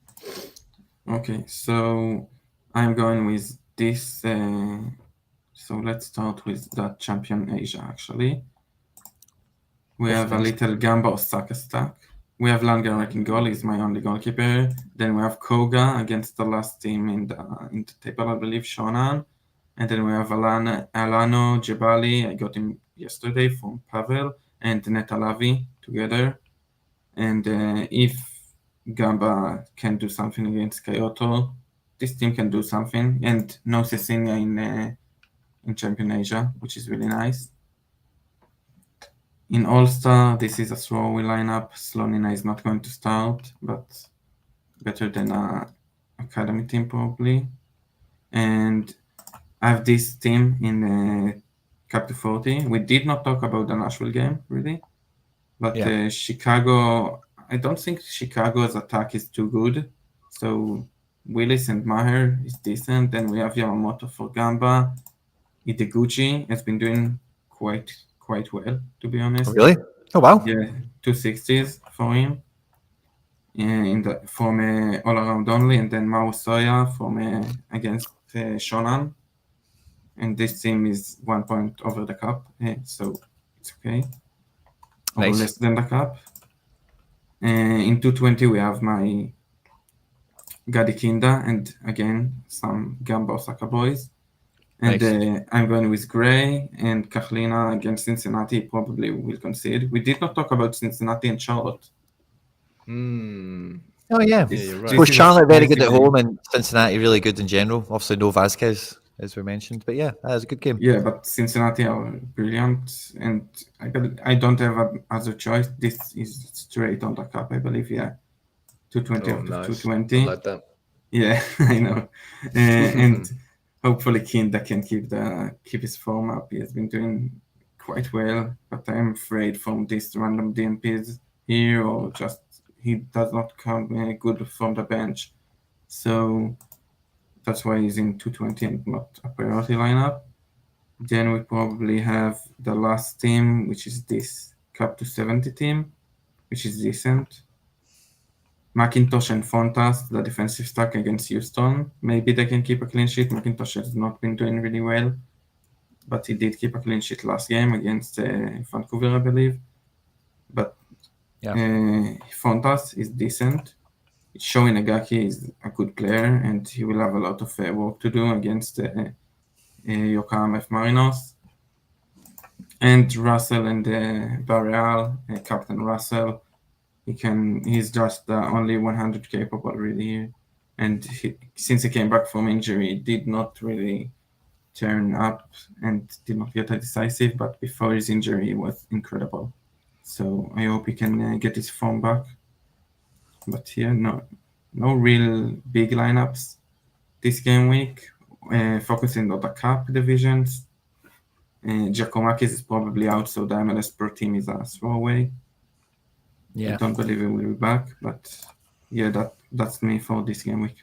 Okay, so I'm going with this. So let's start with that champion Asia. Actually, we have a little Gamba Osaka stack. We have Langerek in goal, he's my only goalkeeper. Then we have Koga against the last team in the table, I believe, Shonan. And then we have Alano Jebali, I got him yesterday from Pavel, and Netalavi together. And if Gamba can do something against Kyoto, this team can do something. And no Cecilia in Champion Asia, which is really nice. In All-Star, this is a throwaway lineup. Slonina is not going to start, but better than an academy team probably. And I have this team in the Cup to 40. We did not talk about the Nashville game, really. But Chicago, I don't think Chicago's attack is too good. So Willis and Maher is decent. Then we have Yamamoto for Gamba. Ideguchi has been doing quite well, to be honest. Really? Oh, wow. Yeah, 260s for him. From all around only, and then Mao Soya from against Shonan. And this team is 1 point over the cup, so it's okay. Or less than the cup. In 220, we have my Gadikinda, and again, some Gamba Osaka boys. And I'm going with Gray and Kahlina against Cincinnati. Probably will concede. We did not talk about Cincinnati and Charlotte. Oh, yeah. You're right. Was Charlotte very good at home and Cincinnati really good in general? Obviously, no Vasquez, as we mentioned. But yeah, that was a good game. Yeah, but Cincinnati are brilliant. And I don't have other choice. This is straight on the cup, I believe. Yeah. 220 up to 220. I like that. Yeah, I know. And hopefully Kinda can keep his form up. He has been doing quite well, but I'm afraid from these random DMPs here, or just he does not come good from the bench. So that's why he's in 220 and not a priority lineup. Then we probably have the last team, which is this Cup to 70 team, which is decent. McIntosh and Fontas, the defensive stack against Houston. Maybe they can keep a clean sheet. McIntosh has not been doing really well, but he did keep a clean sheet last game against Vancouver, I believe. But Fontas is decent. it's showing Agaki is a good player, and he will have a lot of work to do against Yokohama F Marinos. And Russell and Barreal, Captain Russell, he's just only 100 capable really here. And since he came back from injury, he did not really turn up and did not get a decisive, but before his injury, he was incredible. So I hope he can get his form back. But here, no real big lineups this game week. Focusing on the cup divisions. Giacomakis is probably out, so the MLS Pro team is a throwaway. Yeah. I don't believe he will be back, but yeah, that's me for this game week.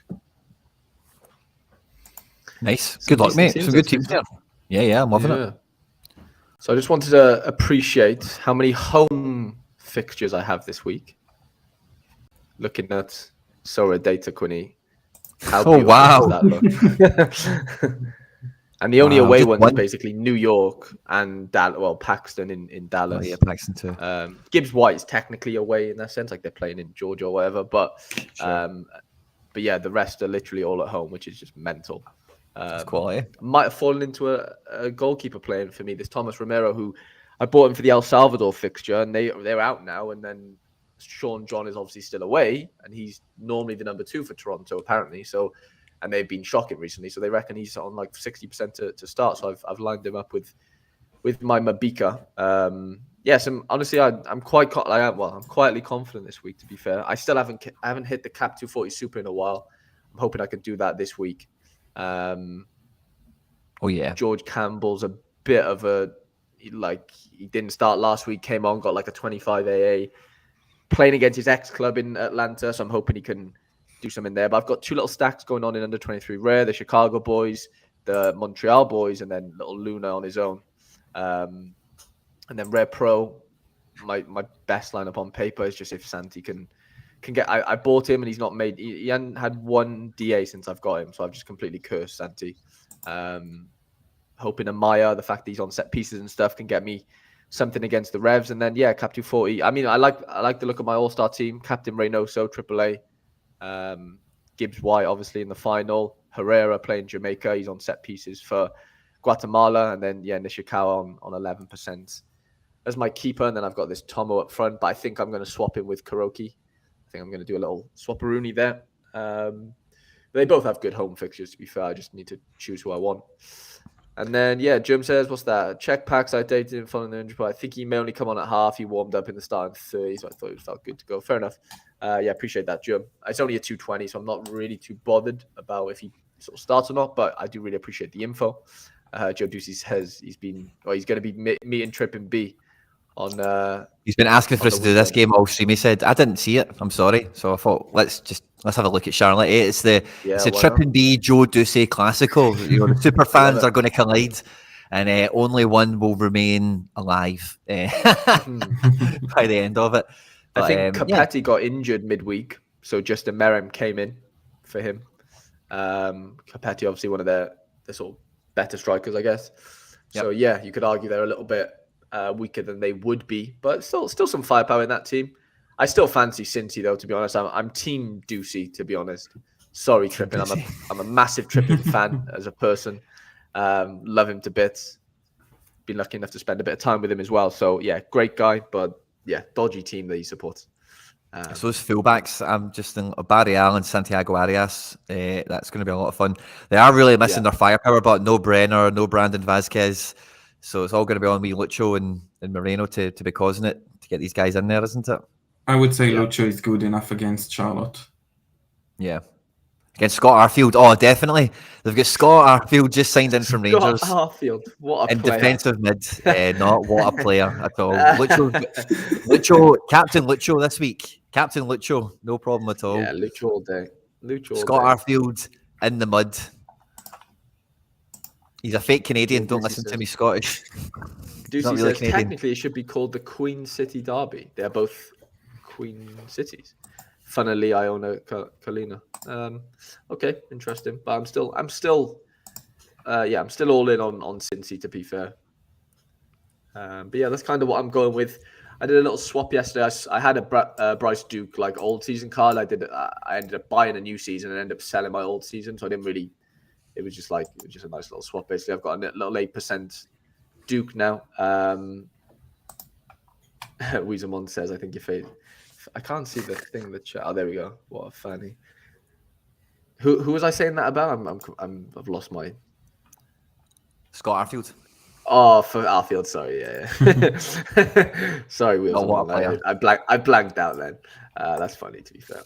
Nice. Good luck, mate. Some good teams there. Yeah, I'm loving it. So I just wanted to appreciate how many home fixtures I have this week. Looking at Sorare data, Quinny. How beautiful does that look? And the only away ones basically New York and Paxton in Dallas. Oh, yeah, Paxton too. Gibbs White is technically away in that sense, like they're playing in Georgia or whatever. But yeah, the rest are literally all at home, which is just mental. It's quality. Might have fallen into a goalkeeper playing for me. This Thomas Romero, who I bought him for the El Salvador fixture, and they're out now. And then Sean John is obviously still away, and he's normally the number 2 for Toronto apparently. So. And they've been shocking recently, so they reckon he's on like 60% to start. So I've lined him up with my Mabika. Yes, and honestly, I'm quietly confident this week. To be fair, I haven't hit the Cap 240 Super in a while. I'm hoping I can do that this week. Oh yeah, George Campbell's a bit of he didn't start last week. Came on, got like a 25 AA, playing against his ex club in Atlanta. So I'm hoping he can do something there. But I've got 2 little stacks going on in under 23 rare, the Chicago boys, the Montreal boys, and then little Luna on his own. And then rare pro, my best lineup on paper is just if Santi can get. I bought him and he's not made. He hadn't had 1 DA since I've got him, so I've just completely cursed Santi. Hoping Amaya, the fact that he's on set pieces and stuff, can get me something against the Revs. And then Cap 240. I mean, I like the look of my all-star team. Captain Reynoso, AAA. Gibbs White obviously in the final, Herrera playing Jamaica, he's on set pieces for Guatemala, and then Nishikawa on 11% as my keeper. And then I've got this Tomo up front, but I think I'm going to swap him with Kuroki. I think I'm going to do a little swapperoonie there. They both have good home fixtures, to be fair. I just need to choose who I want. And then, Jim says, what's that? Czech packs I dated him following the injury, but I think he may only come on at half. He warmed up in the starting 30, so I thought it felt good to go. Fair enough. Appreciate that, Jim. It's only a 220, so I'm not really too bothered about if he sort of starts or not, but I do really appreciate the info. Joe Ducey says he's going to be meeting Trip and B on. He's been asking for us to do this game all stream. He said, I didn't see it. I'm sorry. So I thought, let's have a look at Charlotte. It's the Trip and B Joe Ducey Classical. The super fans are going to collide, and only one will remain alive by the end of it. But, I think Capetti got injured midweek, so Justin Merrim came in for him. Capetti, obviously one of the sort of better strikers, I guess. Yep. So you could argue they're a little bit weaker than they would be, but still some firepower in that team. I still fancy Cincy though, to be honest. I'm team Ducey, to be honest. Sorry, Trippin. I'm a massive Trippin fan as a person. Love him to bits. Been lucky enough to spend a bit of time with him as well. So great guy, but dodgy team that he supports. So those fullbacks, I'm just in Barry Allen, Santiago Arias. That's going to be a lot of fun. They are really missing their firepower, but no Brenner, no Brandon Vasquez. So it's all going to be on me, Lucho and Moreno to be causing it to get these guys in there, isn't it? I would say Lucho is good enough against Charlotte. Yeah. Against Scott Arfield, definitely. They've got Scott Arfield just signed in from Rangers. Scott Arfield, what a in player. Defensive mid, not what a player at all. Lucho, Captain Lucho this week. Captain Lucho, no problem at all. Yeah, Lucho all day. Scott Arfield in the mud. He's a fake Canadian. Don't listen to me, Scottish. Ducey says Canadian. Technically it should be called the Queen City Derby. They're both Queen cities. Funnily, Iona, Kalina. Okay, interesting. But I'm still all in on Cincy, to be fair. But that's kind of what I'm going with. I did a little swap yesterday. I had a Bryce Duke like old season card. I ended up buying a new season and ended up selling my old season. So I didn't really. It was just a nice little swap. Basically, I've got a little 8% Duke now. Weezermon says, I think your face. I can't see the thing in the chat. Oh, there we go. What a fanny. Who was I saying that about? I've lost my. Scott Arfield. Oh, for Arfield, sorry, yeah. Sorry, Weezermon. I blanked out then. That's funny, to be fair.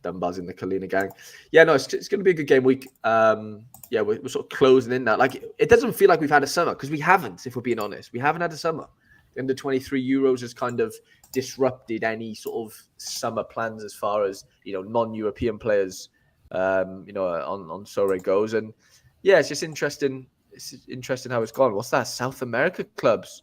Dunbar's in the Kalina gang. Yeah, no, it's going to be a good game week. Yeah, we're sort of closing in now. Like, it doesn't feel like we've had a summer because we haven't, if we're being honest. We haven't had a summer. The under 23 Euros has kind of disrupted any sort of summer plans as far as, non-European players, on Sorare goes. And yeah, it's just interesting. It's interesting how it's gone. What's that? South America clubs.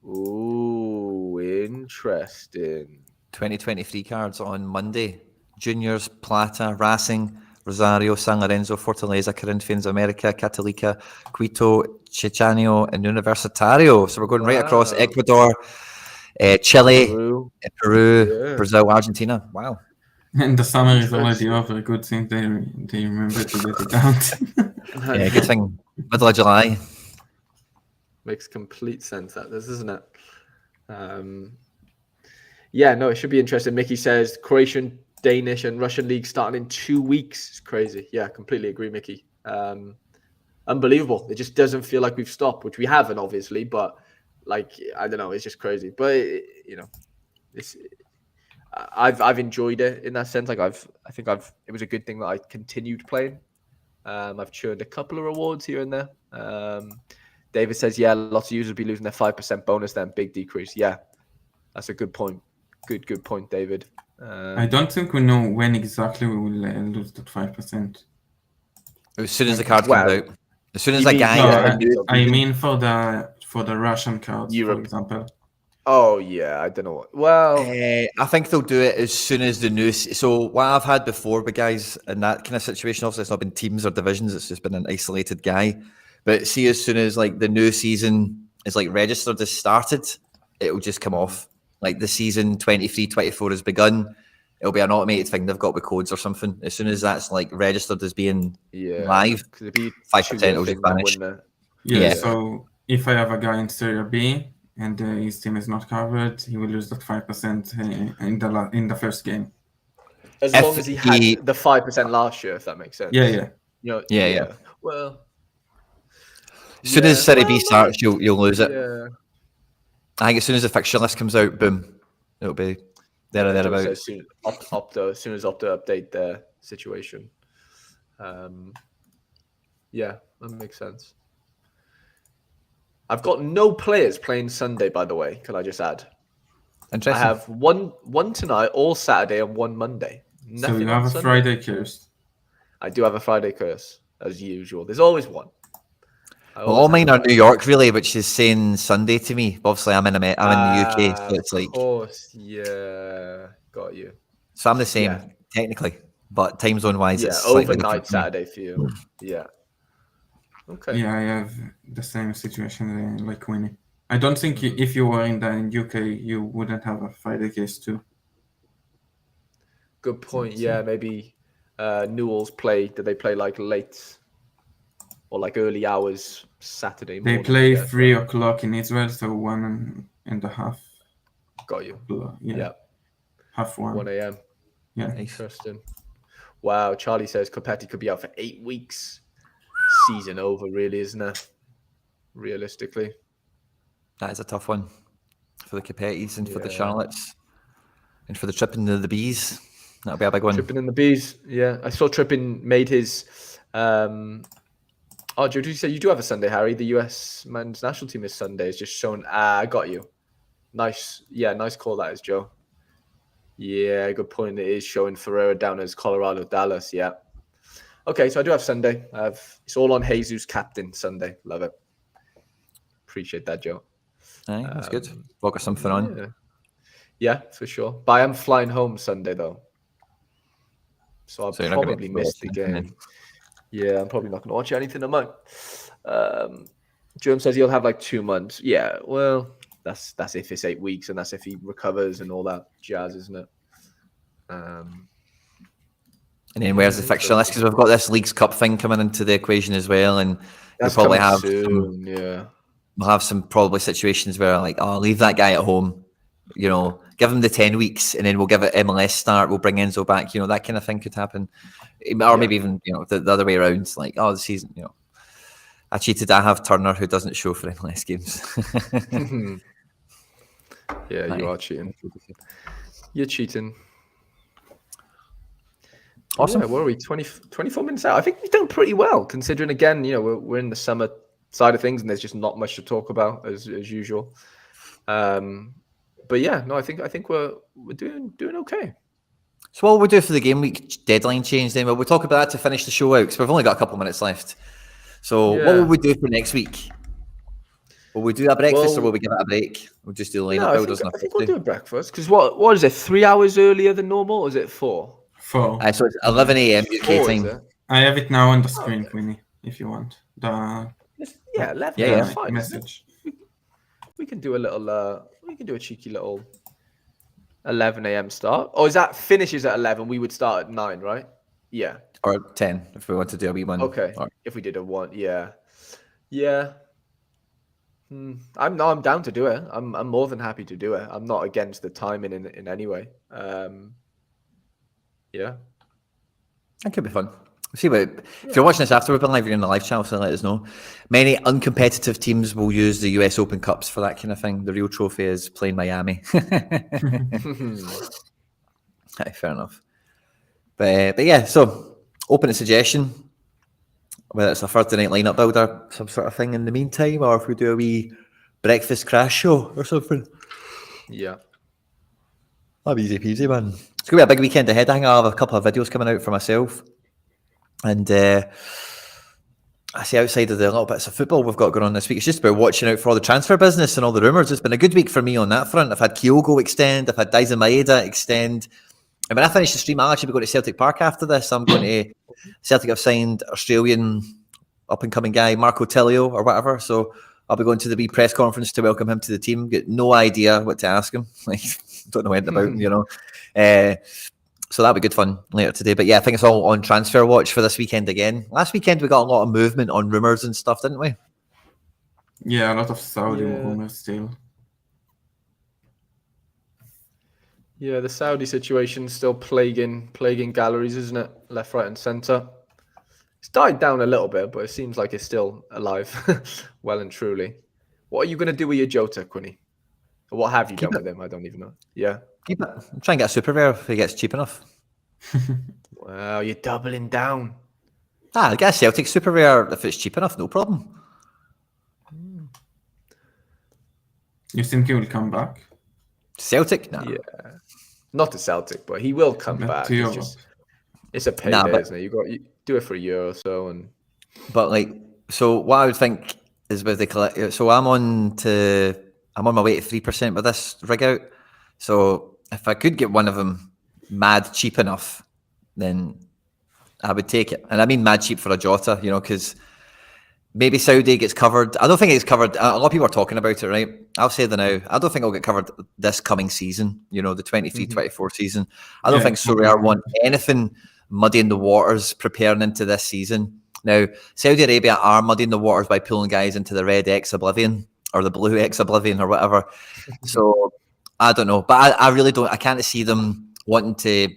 Ooh, interesting. 2023 cards on Monday. Juniors, Plata, Racing, Rosario, San Lorenzo, Fortaleza, Corinthians, America, Catolica, Quito, Chichanio, and Universitario. So we're going right across Ecuador, Chile, Peru, Brazil, Argentina. Wow. And the summer is already over. Good thing they remember to get it out. Yeah, good thing. Middle of July. Makes complete sense, that does, doesn't it? Yeah, no, it should be interesting. Mickey says Croatian, Danish, and Russian league starting in 2 weeks. It's crazy. Yeah, completely agree, Mickey. Unbelievable. It just doesn't feel like we've stopped, which we haven't, obviously. But like, I don't know, it's just crazy. But it's. I've enjoyed it in that sense. Like I think it was a good thing that I continued playing. I've churned a couple of rewards here and there. David says, yeah, lots of users will be losing their 5% bonus then. Big decrease. Yeah, that's a good point. Good point, David. I don't think we know when exactly we will lose that 5%. As soon as the card comes out. As soon as a guy... No, I mean for the Russian cards, for example. Oh, yeah, I don't know. Well... I think they'll do it as soon as the new... So what I've had before with guys in that kind of situation, obviously it's not been teams or divisions, it's just been an isolated guy. But see, as soon as like the new season is like registered as started, it'll just come off. Like the season 23-24 has begun, it'll be an automated thing they've got with codes or something. As soon as that's like registered as being live, 5% will just vanish. Yeah, so if I have a guy in Serie B and his team is not covered, he will lose that 5% in the first game. As long as he had the 5% last year, if that makes sense. Yeah. Well, as soon as Serie B starts, you'll lose it. Yeah. I think as soon as the fixture list comes out, boom, it'll be there or thereabouts. As soon as Opta update their situation. Yeah, that makes sense. I've got no players playing Sunday, by the way. Can I just add? Interesting. I have one tonight, all Saturday, and one Monday. So you have a Friday curse. I do have a Friday curse, as usual. There's always one. Well, all mine are New York, really, which is saying Sunday to me. Obviously, I'm in the UK, so it's like... Of course, yeah. Got you. So I'm the same, technically, but time zone-wise, it's overnight Saturday for you. Yeah. Okay. Yeah, I have the same situation like Quinny. I don't think if you were in the UK, you wouldn't have a Friday case too. Good point. Yeah, maybe Newell's play. Do they play like late or like early hours Saturday morning? They play 3 o'clock in Israel, so 1:30. Got you. Yeah. 1:30. 1 a.m. Yeah. Interesting. Wow. Charlie says Copetti could be out for 8 weeks. Season over, really, isn't it? Realistically. That is a tough one for the Capettis and for the Charlottes and for the Trippin and the Bees. That'll be a big one. Trippin and the Bees, yeah. I saw Trippin made his... Oh, did you say you do have a Sunday, Harry? The US men's national team is Sunday. It's just shown... I got you. Nice. Yeah, nice call that is, Joe. Yeah, good point. It is showing Ferreira down as Colorado, Dallas, yeah. Okay, so I do have Sunday. It's all on Jesus captain Sunday. Love it. Appreciate that, Joe. Aye, that's good. We'll get something on. Yeah, for sure. But I am flying home Sunday, though. So I'll probably miss the game. Yeah, I'm probably not going to watch anything tonight. Jerome says he'll have like 2 months. Yeah, well, that's if it's 8 weeks, and that's if he recovers and all that jazz, isn't it? And then where's the fixture list? Because we've got this Leagues Cup thing coming into the equation as well, and we'll probably have soon, we'll have some probably situations where like, oh, leave that guy at home, give him the 10 weeks, and then we'll give it MLS start. We'll bring Enzo back. That kind of thing could happen, or maybe even the other way around. Like, oh, the season, I cheated. I have Turner who doesn't show for MLS games. Yeah, you are cheating. You're cheating. Awesome. Yeah, what are we? 24 minutes out. I think we've done pretty well, considering again, we're in the summer side of things, and there's just not much to talk about as usual. But yeah, no, I think we're doing okay. So what we'll do for the game week deadline change then? Well, we'll talk about that to finish the show out because we've only got a couple of minutes left. So what will we do for next week? Will we do a breakfast or will we give it a break? We'll just do lineup builders. I think we'll do a breakfast because what is it? 3 hours earlier than normal, or is it 4? 4. So it's 11 a.m. UK time. I have it now on the screen, Quinny, if you want. 11. Yeah. Fine, message. We can do a little. We can do a cheeky little 11 a.m. start. Or is that finishes at 11? We would start at 9, right? Yeah. Or 10 if we want to do a wee one. Okay. If we did a 1, yeah. I'm down to do it. I'm more than happy to do it. I'm not against the timing in any way. Yeah. That could be fun. See what if you're watching this after we've been live, you're in the live channel, so let us know. Many uncompetitive teams will use the US Open Cups for that kind of thing. The real trophy is playing Miami. Fair enough. But yeah, so open a suggestion, whether it's a Thursday night lineup builder, some sort of thing in the meantime, or if we do a wee breakfast crash show or something. Yeah. That'll be easy peasy, man. It's going to be a big weekend ahead. I think I'll have a couple of videos coming out for myself. And I say outside of the little bits of football we've got going on this week, it's just about watching out for all the transfer business and all the rumours. It's been a good week for me on that front. I've had Kyogo extend. I've had Daizen Maeda extend. And when I finish the stream, I'll actually be going to Celtic Park after this. I'm going to Celtic have signed Australian up-and-coming guy, Marco Tilio or whatever. So I'll be going to the wee press conference to welcome him to the team. Get no idea what to ask him. Like, don't know anything about him, So that'll be good fun later today. But yeah, I think it's all on transfer watch for this weekend again. Last weekend, we got a lot of movement on rumours and stuff, didn't we? Yeah, a lot of Saudi rumours still. Yeah, the Saudi situation still plaguing galleries, isn't it? Left, right, and centre. It's died down a little bit, but it seems like it's still alive, well and truly. What are you going to do with your Jota, Quinny? Or what have you done with him? I don't even know. Yeah. Keep it. I'm trying to get a super rare if he gets cheap enough. Wow, you're doubling down. I get a Celtic super rare if it's cheap enough, no problem. You think he will come back? Celtic? No. Yeah. Not to Celtic, but he will come back. It's a payday, isn't it? You do it for a year or so, But so what I would think is with the collect. So I'm on my way to 3% with this rig out. So if I could get one of them mad cheap enough, then I would take it. And I mean mad cheap for a Jota, because maybe Saudi gets covered. I don't think it's covered. A lot of people are talking about it, right? I'll say that now. I don't think it'll get covered this coming season, the 23-24 season. I don't think Sorare want anything muddying the waters preparing into this season. Now, Saudi Arabia are muddying the waters by pulling guys into the red X Oblivion or the blue X Oblivion or whatever. So I don't know. But I really don't. I can't see them wanting to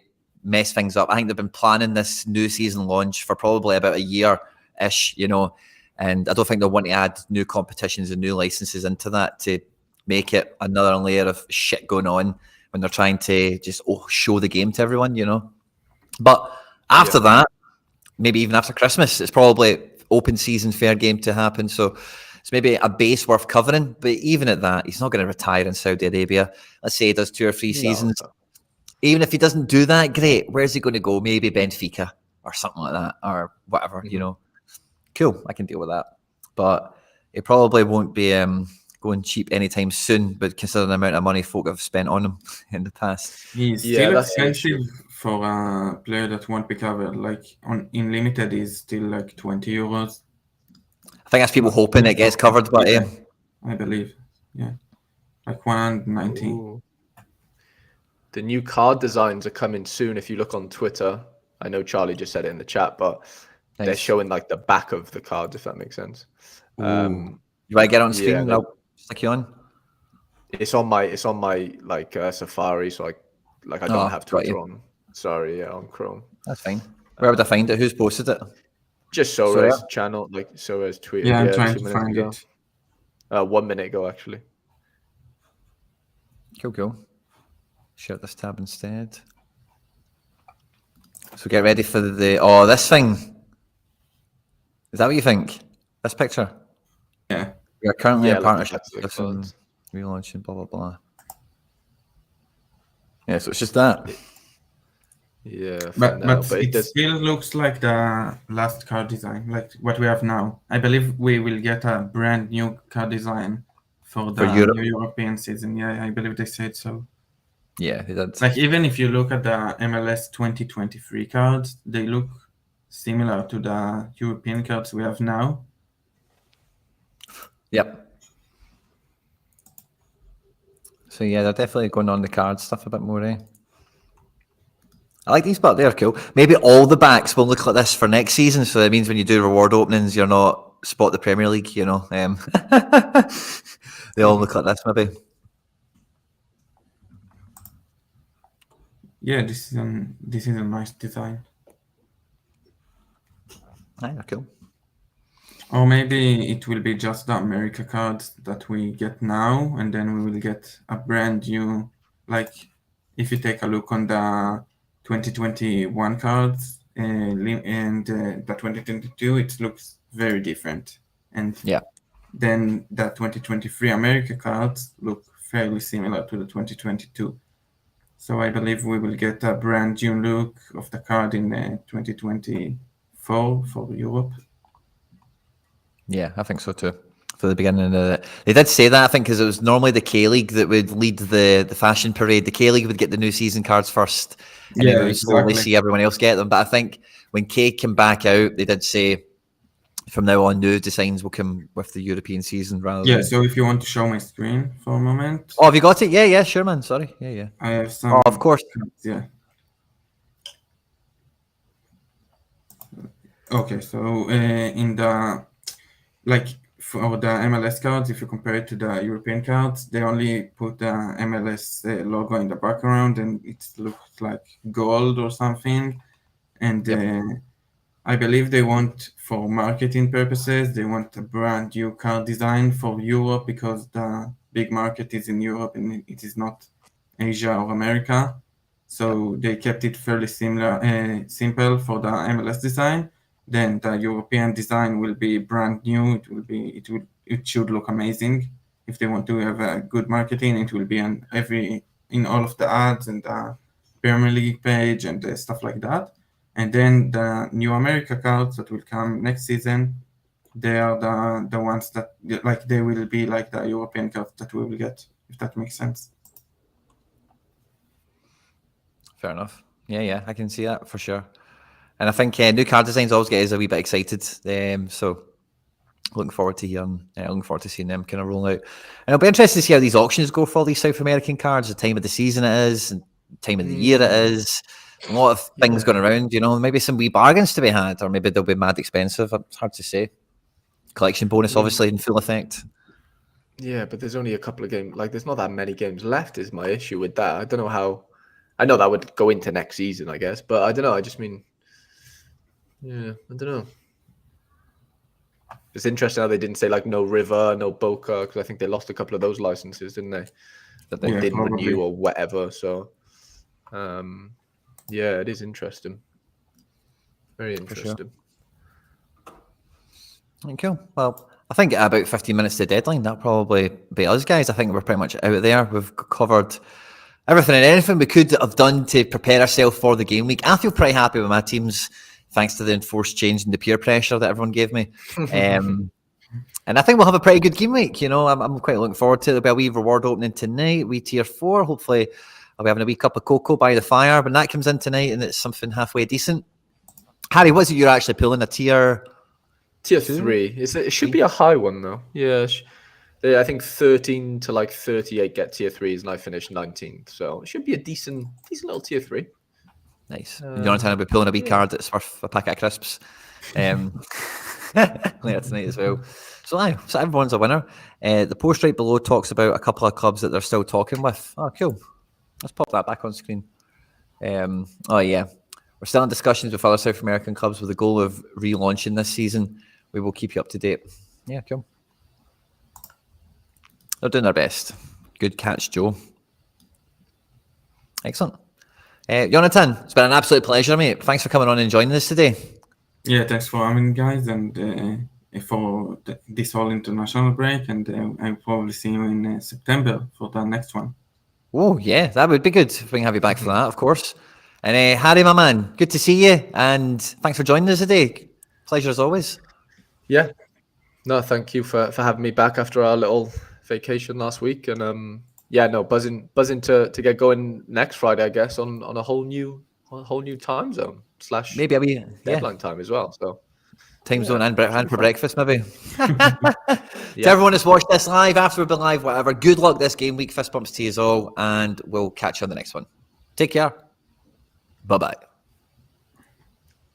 mess things up. I think they've been planning this new season launch for probably about a year-ish, and I don't think they'll want to add new competitions and new licenses into that to make it another layer of shit going on when they're trying to just show the game to everyone, But after that, maybe even after Christmas, it's probably open season fair game to happen. So it's maybe a base worth covering. But even at that, he's not going to retire in Saudi Arabia. Let's say he does 2 or 3 seasons. Even if he doesn't do that, great. Where's he going to go? Maybe Benfica or something like that or whatever, Cool, I can deal with that. But it probably won't be going cheap anytime soon, but considering the amount of money folk have spent on him in the past. He's still expensive for a player that won't be covered. In limited, he's still like 20 euros. I think that's people hoping it gets covered, but I believe, yeah. like 190. Ooh. The new card designs are coming soon. If you look on Twitter, I know Charlie just said it in the chat, but they're showing like the back of the cards, if that makes sense. You want to get on screen? Yeah, I'll stick you on. It's on my like Safari, so I don't have Twitter on. Sorry, yeah, on Chrome. That's fine. Where would I find it? Who's posted it? Just Sorare's channel, like Sorare's tweeted. Yeah, I'm trying 2 to minutes find ago. it. 1 minute ago, actually. Cool. Share this tab instead. So get ready for this thing. Is that what you think? This picture? Yeah. We are currently in like partnership with some relaunching, blah, blah, blah. Yeah, so it's just that. Yeah, but it still looks like the last card design, like what we have now. I believe we will get a brand new card design for the new European season. Yeah, I believe they said so. Yeah, they did. Like, even if you look at the MLS 2023 cards, they look similar to the European cards we have now. Yep. So yeah, they're definitely going on the card stuff a bit more, eh? I like these, but they're cool. Maybe all the backs will look like this for next season, so that means when you do reward openings, you're not spot the Premier League, you know. They all look like this, maybe. Yeah, this is a nice design. They're cool. Or maybe it will be just the America cards that we get now, and then we will get a brand new, like, if you take a look on the 2021 cards and the 2022, it looks very different. And then the 2023 America cards look fairly similar to the 2022. So I believe we will get a brand new look of the card in 2024 for Europe. Yeah, I think so too. For the beginning of they did say that, I think, because it was normally the K-League that would lead the fashion parade. The K-League would get the new season cards first, and then we would slowly see everyone else get them. But I think when K came back out, they did say from now on, new designs will come with the European season rather than... So if you want to show my screen for a moment. Oh, have you got it? Yeah, sure, man. Sorry. Yeah. I have some... Oh, of course. Yeah. Okay, so in the... Like, for the MLS cards, if you compare it to the European cards, they only put the MLS logo in the background, and it looks like gold or something. And I believe they want, for marketing purposes, they want a brand new card design for Europe, because the big market is in Europe and it is not Asia or America. So they kept it fairly simple for the MLS design. Then the European design will be brand new. It should look amazing. If they want to have a good marketing, it will be in all of the ads and the Premier League page and stuff like that. And then the new America cards that will come next season, they are the ones that, like, they will be like the European cards that we will get, if that makes sense. Fair enough. Yeah, I can see that for sure. And I think new card designs always get us a wee bit excited. So looking forward to seeing them kind of roll out. And it'll be interesting to see how these auctions go for all these South American cards, the time of the season it is, and time of the year it is. A lot of things going around, you know, maybe some wee bargains to be had, or maybe they'll be mad expensive. It's hard to say. Collection bonus, obviously, in full effect. Yeah, but there's only a couple of games. Like, there's not that many games left is my issue with that. I don't know how... I know that would go into next season, I guess, but I don't know. I just mean... Yeah, I don't know. It's interesting how they didn't say, like, no River, no Boca, because I think they lost a couple of those licenses, didn't they? That they didn't renew or whatever, so... yeah, it is interesting. Very interesting. Sure. Cool. Well, I think at about 15 minutes to deadline, that'll probably be us, guys. I think we're pretty much out there. We've covered everything and anything we could have done to prepare ourselves for the game week. I feel pretty happy with my teams, thanks to the enforced change and the peer pressure that everyone gave me. And I think we'll have a pretty good game week. You know, I'm quite looking forward to it. There'll be a wee reward opening tonight, wee tier 4. Hopefully, I'll be having a wee cup of cocoa by the fire when that comes in tonight, and it's something halfway decent. Harry, what's it you're actually pulling? A tier 3. It should be a high one, though. Yeah. I think 13 to like 38 get tier 3s, and I finished 19th. So it should be a decent little tier 3. Nice. Yehonatan will be pulling a wee card that's worth a packet of crisps later tonight as well. So everyone's a winner. The post right below talks about a couple of clubs that they're still talking with. Oh, cool. Let's pop that back on screen. Oh, yeah. We're still in discussions with other South American clubs with the goal of relaunching this season. We will keep you up to date. Yeah, cool. They're doing their best. Good catch, Joe. Excellent. Yehonatan, it's been an absolute pleasure, mate. Thanks for coming on and joining us today. Yeah, thanks for having me, guys, and for this whole international break. And I'll probably see you in September for the next one. Oh, yeah, that would be good if we can have you back for that, of course. And Harry, my man, good to see you. And thanks for joining us today. Pleasure as always. Yeah. No, thank you for having me back after our little vacation last week. And buzzing to get going next Friday, I guess, on a whole new time zone / maybe a wee deadline time as well. So time zone and for breakfast, maybe. To everyone that's watched this live, after we've been live, whatever, good luck this game week. Fist bumps to you all, and we'll catch you on the next one. Take care. Bye-bye.